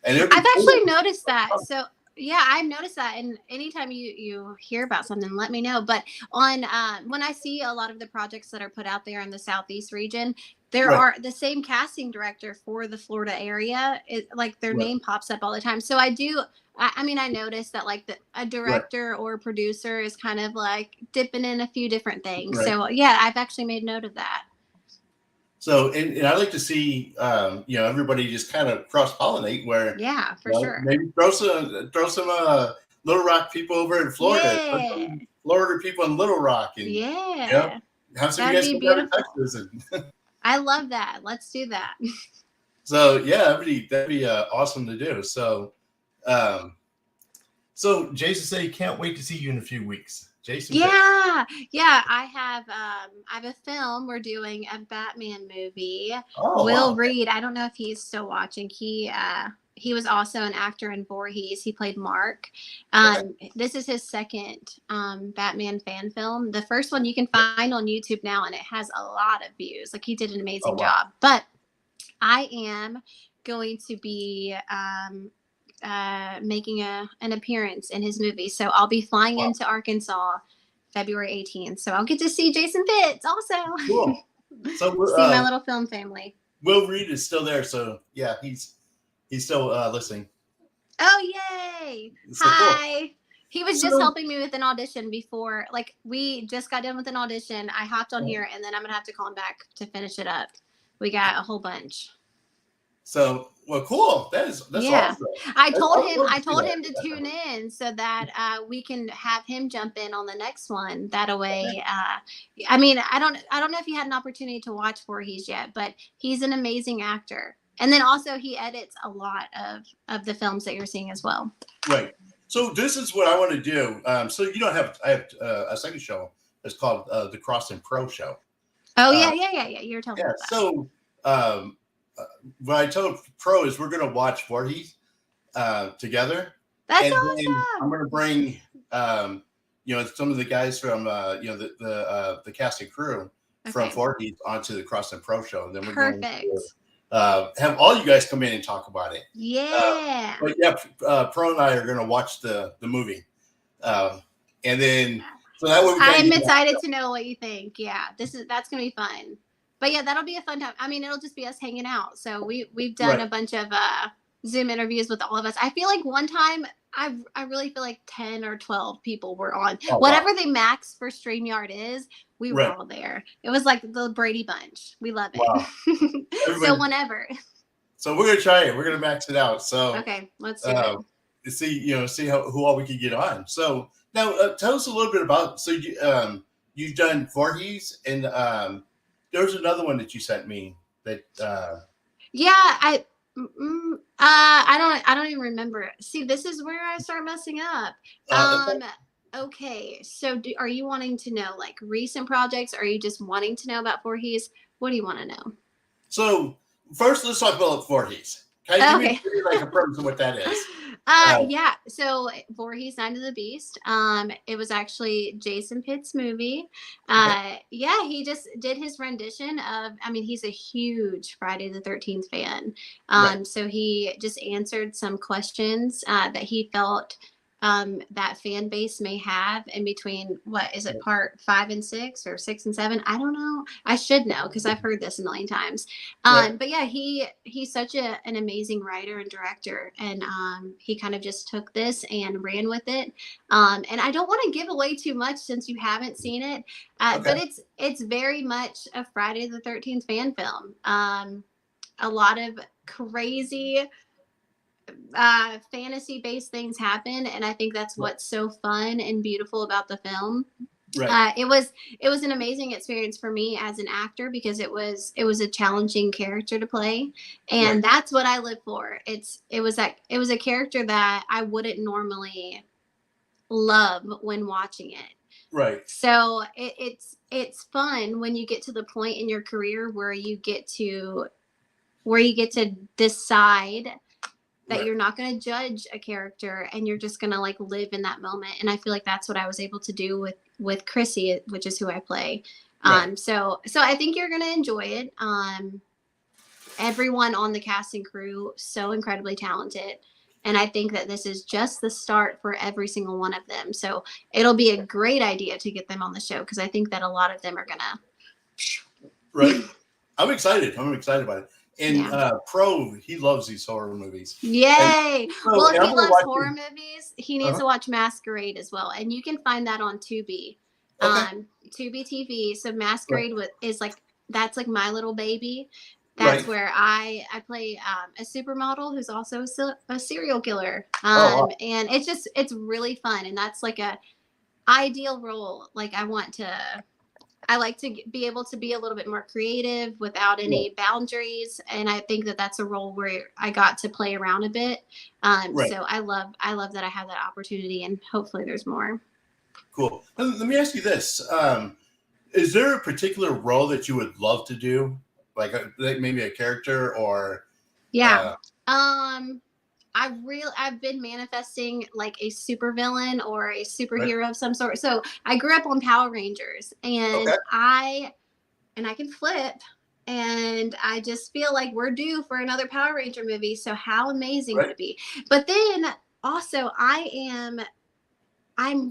and it'd I've be actually cool. noticed that. So yeah, I've noticed that. And anytime you hear about something, let me know. But on when I see a lot of the projects that are put out there in the Southeast region, there Right, are the same casting director for the Florida area. Like, their right, name pops up all the time. So I do. I mean, I noticed that, like, a right, director or producer is kind of like dipping in a few different things. right. So yeah, I've actually made note of that. So, and I like to see, everybody just kind of cross pollinate where, Yeah, for sure. maybe throw some Little Rock people over in Florida, throw Yeah. some Florida people in Little Rock, and you know, Yeah. have some of you That'd guys be come down to beautiful. Texas. And I love that. Let's do that. so, yeah, that'd be awesome to do. Um, so Jason said he can't wait to see you in a few weeks. Jason Pitt. Yeah. Yeah. I have a film. We're doing a Batman movie. Oh, Will wow. Reed, I don't know if he's still watching. He was also an actor in Voorhees. He played Mark. Okay. This is his second Batman fan film. The first one you can find on YouTube now, and it has a lot of views. Like, he did an Oh, amazing wow. job. But I am going to be making an appearance in his movie. So I'll be flying Wow. into Arkansas February 18th. So I'll get to see Jason Pitts also. Cool. So, See my little film family. Will Reed is still there. So, yeah, he's still listening. Oh, yay. So cool. Hi. He was just So, helping me with an audition before. Like, we just got done with an audition. I hopped on here, and then I'm going to have to call him back to finish it up. We got a whole bunch. So, well, cool. That's Yeah. awesome. I I told would him love I to see told that. him to tune in so that we can have him jump in on the next one. That Okay. way, I mean, I don't know if you had an opportunity to watch Voorhees yet, but he's an amazing actor. And then also he edits a lot of the films that you're seeing as well. Right. So this is what I want to do. So you don't have I have a second show. It's called the Crossman Pro Show. Oh Uh, yeah. You were telling me yeah. about that. So um, what I told Pro is we're going to watch Voorhees together, That's and then I'm awesome. going to bring some of the guys from the cast and crew from Okay. Voorhees onto the Crossman Pro Show, and then we're going to Perfect. have all you guys come in and talk about it. Yeah. But yeah, Pro and I are going to watch the movie, and then so that way we kind of I'm get excited to know what you think. Yeah, that's gonna be fun. But yeah, that'll be a fun time. I mean, it'll just be us hanging out. So we've done right, a bunch of Zoom interviews with all of us. I feel like one time I really feel like 10 or 12 people were on. oh wow, Whatever the max for StreamYard is, we were right, all there. It was like the Brady Bunch. We love wow, it. So everybody. whenever. So we're gonna try it. We're gonna max it out. So Okay, let's do it. uh, see how who all we can get on. So now tell us a little bit about. So you've done Voorhees, and there was another one that you sent me that Yeah, I don't even remember. See, this is where I start messing up. okay. Um okay, so are you wanting to know like recent projects? Or are you just wanting to know about Voorhees? What do you want to know? So first, let's talk about Voorhees. Okay, Okay. give me like a premise of what that is. Uh, Yeah, so Voorhees Night of the Beast. It was actually Jason Pitt's movie. okay, Yeah, he just did his rendition of, I mean, he's a huge Friday the 13th fan. right, So he just answered some questions that he felt that fan base may have in between, what is it, right, part 5 and 6 or 6 and 7? I don't know. I should know because I've heard this a million times. right, But yeah, he's such an amazing writer and director, and he kind of just took this and ran with it. And I don't want to give away too much since you haven't seen it, okay, but it's very much a Friday the 13th fan film. A lot of crazy fantasy based things happen, and I think that's right, what's so fun and beautiful about the film. right, It was an amazing experience for me as an actor because it was a challenging character to play, and right, that's what I live for. It was a character that I wouldn't normally love when watching it. right, So it's fun when you get to the point in your career where you get to decide that right, you're not going to judge a character and you're just going to like live in that moment. And I feel like that's what I was able to do with Chrissy, which is who I play. right, So I think you're going to enjoy it. Everyone on the cast and crew so incredibly talented, and I think that this is just the start for every single one of them. So it'll be a great idea to get them on the show because I think that a lot of them are right. gonna. I'm excited. I'm excited about it. And Yeah. Pro, he loves these horror movies. And Yay! Well, so, if and I'm he gonna loves watch horror it. movies, he needs Uh-huh. to watch Masquerade as well, and you can find that on Tubi. Okay. Tubi TV. So Right. Masquerade is like that's like my little baby. That's Right. where I play a supermodel who's also a serial killer. Oh, wow. And it's really fun, and that's like a ideal role. Like I like to be able to be a little bit more creative without Right. any boundaries, and I think that that's a role where I got to play around a bit. Right. So I love that I have that opportunity, and hopefully there's more. Cool. Let me ask you this: is there a particular role that you would love to do, like maybe a character or? Yeah. Uh, Um, I've been manifesting like a supervillain or a right. superhero of some sort. So I grew up on Power Rangers, Okay. and I can flip. And I just feel like we're due for another Power Ranger movie. So how amazing would Right. it be? But then also I'm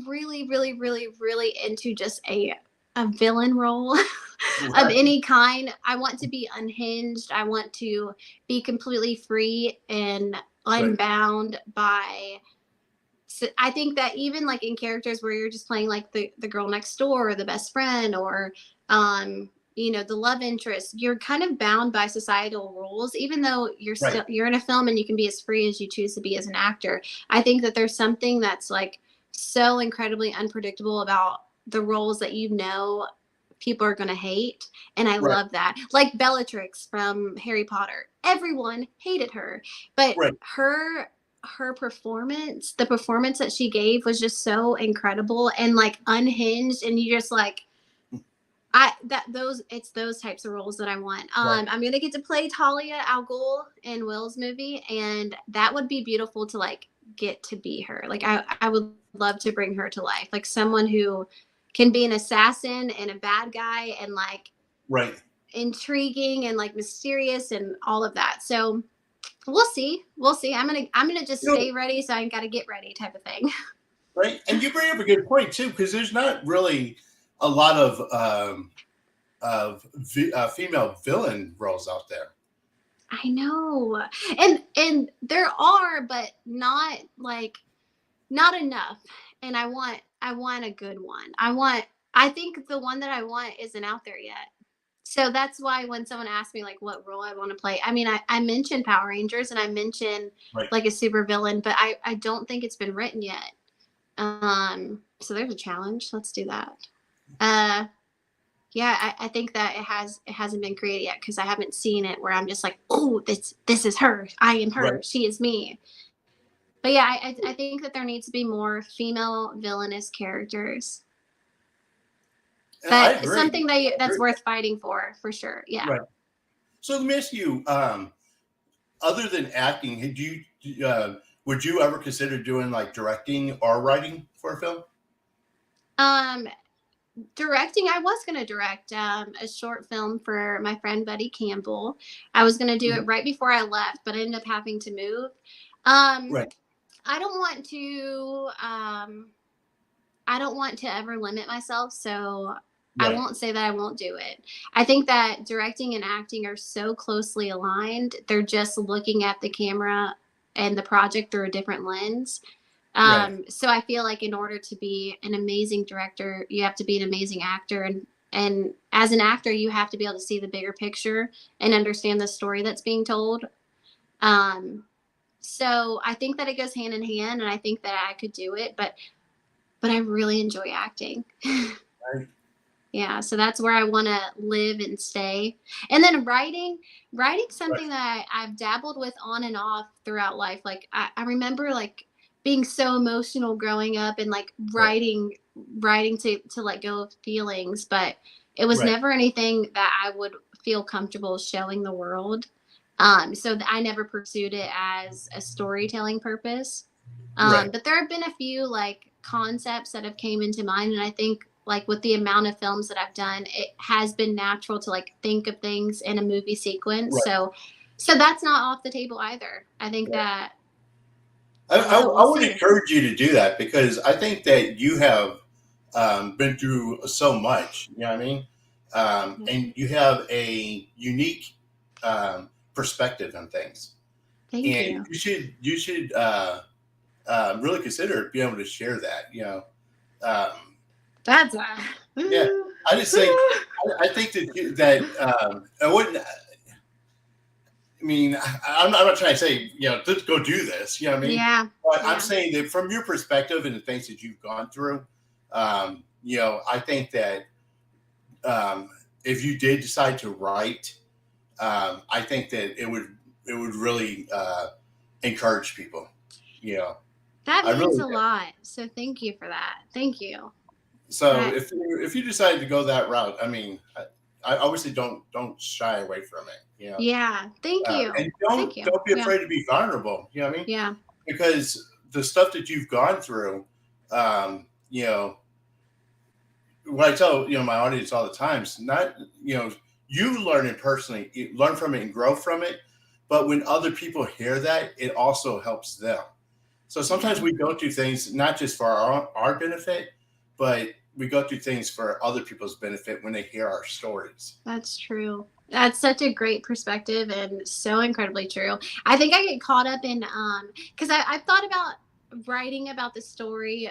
really, really, really, really into just a villain role of Right. any kind. I want to be unhinged. I want to be completely free and Right. unbound by. So I think that even like in characters where you're just playing like the girl next door or the best friend or the love interest, you're kind of bound by societal rules, even though Right. you're in a film and you can be as free as you choose to be as an actor. I think that there's something that's like so incredibly unpredictable about the roles that people are going to hate. And I Right. love that. Like Bellatrix from Harry Potter. Everyone hated her, but Right. her performance, the performance that she gave was just so incredible and like unhinged, and you just like it's those types of roles that I want. Right. I'm gonna get to play Talia al Ghul in Will's movie, and that would be beautiful to like get to be her. Like I would love to bring her to life, like someone who can be an assassin and a bad guy and like Right. intriguing and like mysterious and all of that. So we'll see. We'll see. I'm gonna just You know, stay ready, so I gotta get ready type of thing. right. And you bring up a good point too, because there's not really a lot of female villain roles out there. I know. And there are, but not enough. And I want a good one. I think the one that I want isn't out there yet. So that's why when someone asks me like what role I want to play, I mean I mentioned Power Rangers and I mentioned Right. like a super villain, but I don't think it's been written yet. So there's a challenge. Let's do that. Uh yeah, I think that it hasn't been created yet because I haven't seen it where I'm just like, oh, this is her. I am Right. her. She is me. But yeah, I think that there needs to be more female villainous characters. And I That is agree. something I that's agree. worth fighting for sure. Yeah. Right. So let me ask you, other than acting, would you ever consider doing like directing or writing for a film? Um, Directing, I was going to direct a short film for my friend Buddy Campbell. I was going to do Mhm. it right before I left, but I ended up having to move. Um, Right. I don't want to. I don't want to ever limit myself, so I Right. won't say that I won't do it. I think that directing and acting are so closely aligned. They're just looking at the camera and the project through a different lens. Right. So I feel like in order to be an amazing director, you have to be an amazing actor, and as an actor, you have to be able to see the bigger picture and understand the story that's being told. Um, so I think that it goes hand in hand, and I think that I could do it, but I really enjoy acting. Right. Yeah, so that's where I want to live and stay. And then writing's Right. something that I've dabbled with on and off throughout life. Like I remember like being so emotional growing up and like Right. writing to let go of feelings, but it was Right. never anything that I would feel comfortable showing the world. So I never pursued it as a storytelling purpose. Right. But there have been a few like concepts that have came into mind, and I think like with the amount of films that I've done, it has been natural to like think of things in a movie sequence. Right. So that's not off the table either. I think Right. that I we'll would see. encourage you to do that because I think that you have been through so much. You know what I mean? Yeah. And you have a unique perspective on things, Thank and you. you should really consider being able to share that. Um, That's yeah, I just think I think that I wouldn't. I mean, I'm not trying to say, just go do this. You know what I mean? yeah, But I'm yeah. saying that from your perspective and the things that you've gone through, I think that um, if you did decide to write, I think that it would really encourage people. You know, That I means really a do. lot. So thank you for that. Thank you. So That if you decide to go that route, I mean, I obviously don't shy away from it. yeah. Thank you. And Thank don't you. don't be Yeah. afraid to be vulnerable. You know what I mean? Yeah. Because the stuff that you've gone through, um, you know, what I tell my audience all the time is not you learn it personally, you learn from it and grow from it. But when other people hear that, it also helps them. So sometimes Yeah. we go through things not just for our benefit, but we go through things for other people's benefit when they hear our stories. That's true. That's such a great perspective and so incredibly true. I think I get caught up in because I've thought about writing about the story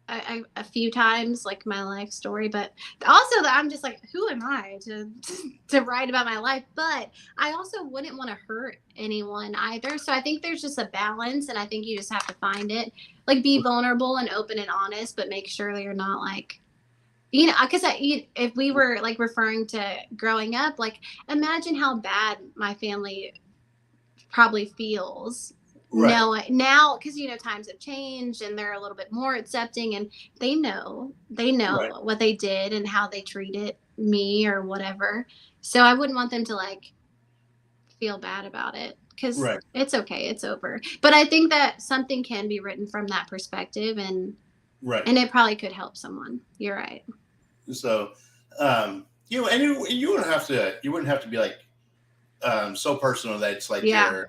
a few times, like my life story, but also that I'm just like, who am I to write about my life? But I also wouldn't want to hurt anyone either. So I think there's just a balance, and I think you just have to find it. Like, be vulnerable and open and honest, but make sure that you're not like, because if we were like referring to growing up, like, imagine how bad my family probably feels Right. now, because times have changed and they're a little bit more accepting, and they know Right. what they did and how they treated me or whatever. So I wouldn't want them to like feel bad about it, because Right. it's okay, it's over. But I think that something can be written from that perspective, Right. and it probably could help someone. You're right. So, and you wouldn't have to be like so personal that it's like Yeah.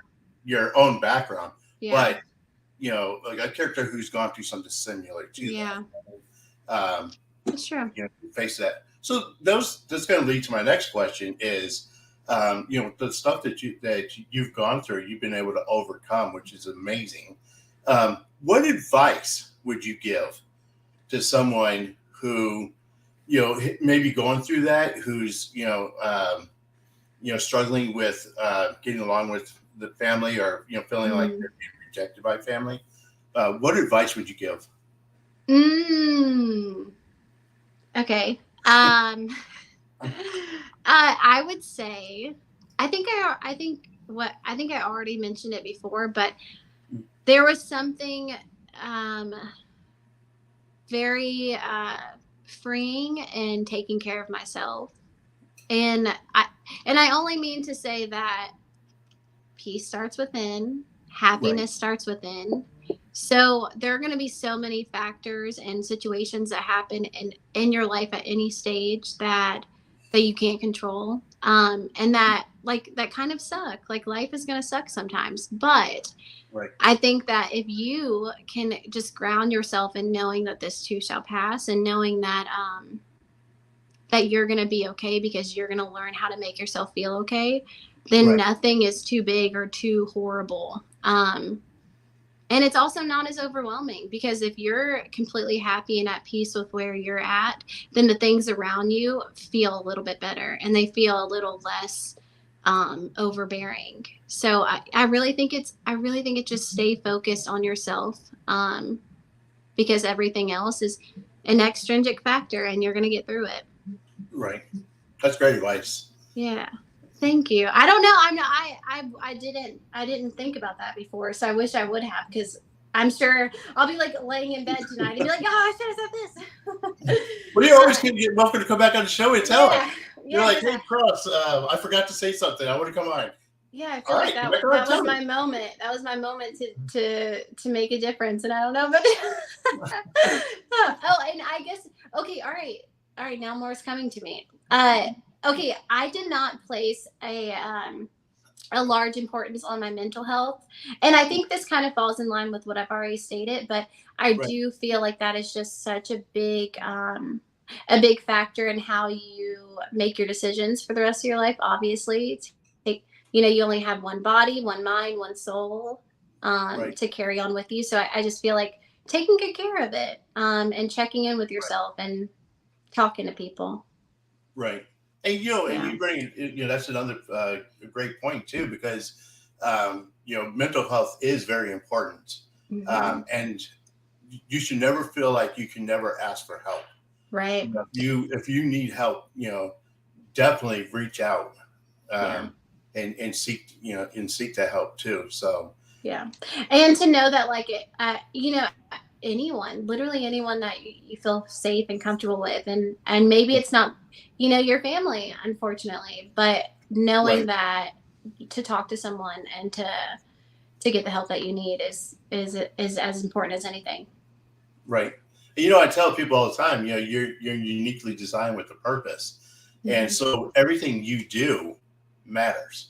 your own background, Yeah. but like a character who's gone through something similar to Yeah. that. That's true. Face that. So that's going to lead to my next question is, the stuff that you've gone through, you've been able to overcome, which is amazing. What advice would you give to someone who, maybe going through that, who's, struggling with getting along with the family, or, feeling like Mm. they're being rejected by family? What advice would you give? Mm. Okay. I would say, I think I already mentioned it before, but there was something um, very freeing in taking care of myself, and I only mean to say that peace starts within, Right. happiness starts within. So there are going to be so many factors and situations that happen in your life at any stage that you can't control, and that kind of suck. Like, life is going to suck sometimes, but Right. I think that if you can just ground yourself in knowing that this too shall pass, and knowing that you're going to be okay, because you're going to learn how to make yourself feel okay, then Right. nothing is too big or too horrible. And it's also not as overwhelming, because if you're completely happy and at peace with where you're at, then the things around you feel a little bit better, and they feel a little less overbearing. So I really think it's just stay focused on yourself, because everything else is an extrinsic factor, and you're going to get through it. Right. That's great advice. Yeah. Thank you. I don't know. I'm not. I didn't think about that before, so I wish I would have, because I'm sure I'll be like laying in bed tonight and be like, oh, I should have said this. Well, you're always uh, going to get welcome to come back on the show and tell it. yeah. You're Yeah. like, Because hey, Cross, I forgot to say something. I want to come on. I feel All like right, come back on that and was tell me. my moment. That was my moment to make a difference, and I don't know, but oh, and I guess, okay, all right. Now more is coming to me. Okay, I did not place a large importance on my mental health. And I think this kind of falls in line with what I've already stated, but I Right. do feel like that is just such a big factor in how you make your decisions for the rest of your life. Obviously, take, you only have one body, one mind, one soul, Right. to carry on with you. So I just feel like taking good care of it, and checking in with Right. yourself and talking to people. Right. And and Yeah. you bring that's another great point too, because mental health is very important, Hmm. and you should never feel like you can never ask for help. Right. If you need help, definitely reach out, Yeah. and seek that help too. So Yeah. And to know that, like, anyone, literally anyone that you feel safe and comfortable with, and maybe it's not, your family, unfortunately, but knowing right, that to talk to someone and to get the help that you need is as important as anything. right. I tell people all the time, you're uniquely designed with a purpose, and Hmm. so everything you do matters.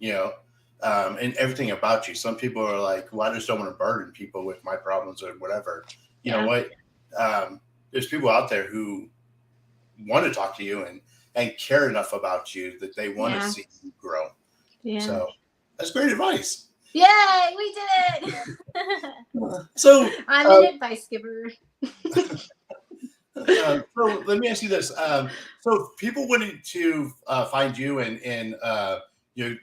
you know, and everything about you. Some people are like, well, I just don't want to burden people with my problems or whatever. You know Yeah. what? There's people out there who want to talk to you and care enough about you that they want to Yeah. see you grow. Yeah. So that's great advice. Yay, we did it. So, I'm an advice giver. So let me ask you this. So if people wanted to find you and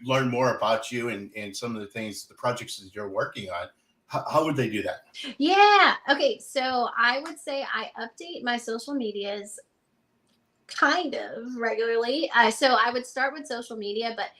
learn more about you and some of the things, the projects that you're working on, how would they do that? Yeah. Okay. So I would say I update my social medias kind of regularly. So I would start with social media, but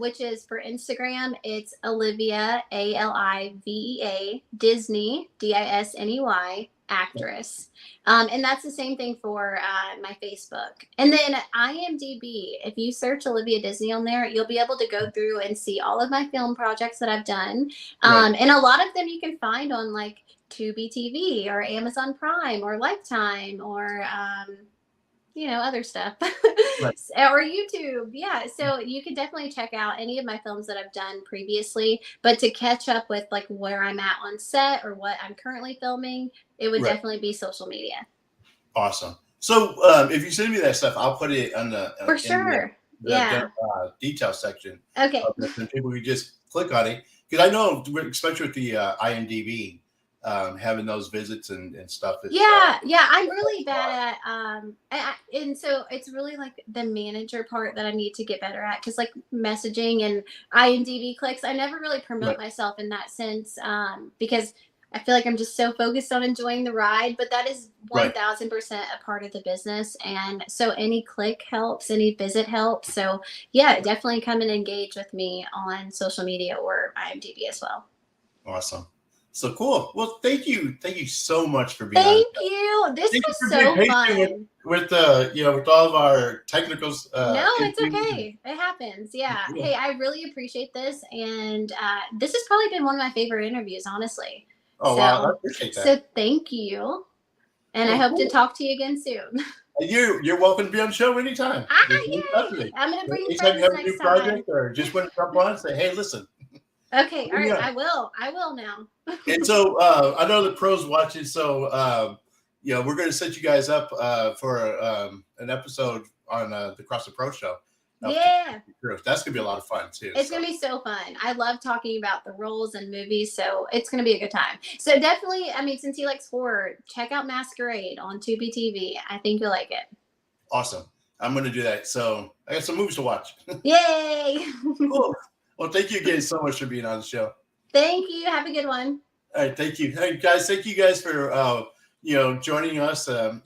which is for Instagram, it's Olivia, Alivea, Disney, Disney, actress. And that's the same thing for my Facebook. And then IMDb, if you search Olivia Disney on there, you'll be able to go through and see all of my film projects that I've done. Right. And a lot of them you can find on like Tubi TV or Amazon Prime or Lifetime or other stuff Right. or YouTube. Yeah. So you can definitely check out any of my films that I've done previously. But to catch up with like where I'm at on set or what I'm currently filming, it would Right. definitely be social media. Awesome. So if you send me that stuff, I'll put it on For in sure. the Yeah. detail section. Okay. And people can just click on it because I know, especially with the IMDb, having those visits and stuff. Yeah, I'm really bad at and so it's really like the manager part that I need to get better at because like messaging and IMDb clicks, I never really promote Right. myself in that sense because I feel like I'm just so focused on enjoying the ride, but that is Right. 1000% a part of the business, and so any click helps, any visit helps. So yeah, definitely come and engage with me on social media or IMDb as well. Awesome. So cool. Well, thank you. Thank you so much for being on. Thank you. This Thank you was for being so patient fun. with with all of our technicals. No, it's issues. okay. It happens. Yeah. Yeah. Hey, I really appreciate this. And this has probably been one of my favorite interviews, honestly. Oh wow, I So, appreciate that. so thank you. And I Oh, hope to cool. talk to you again soon. You're welcome to be on the show anytime. Just reach out to Yay. me. I'm going to bring Anytime you friends have a new next time. project or just want to jump on, say, hey, listen. Okay. All right. Yeah. I will. I will now. And so I know the pros watching, so we're going to set you guys up for an episode on the Crossman Pro Show. Yeah. That's going to be a lot of fun too. It's going to be so fun. I love talking about the roles and movies, so it's going to be a good time. So definitely, I mean, since he likes horror, check out Masquerade on Tubi TV. I think you'll like it. Awesome. I'm going to do that. So I got some movies to watch. Yay. Cool. Well, thank you again so much for being on the show. Thank you. Have a good one. All right. Thank you. Hey, guys, thank you guys for, joining us. I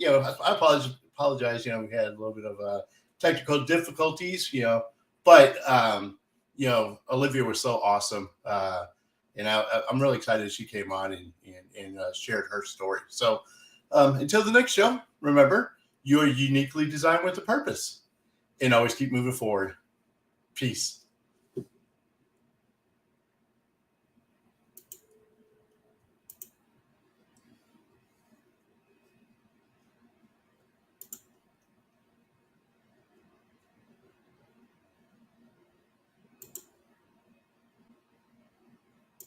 apologize. We had a little bit of technical difficulties, but, Olivia was so awesome. And I'm really excited that she came on and shared her story. So until the next show, remember, you're uniquely designed with a purpose, and always keep moving forward. Peace.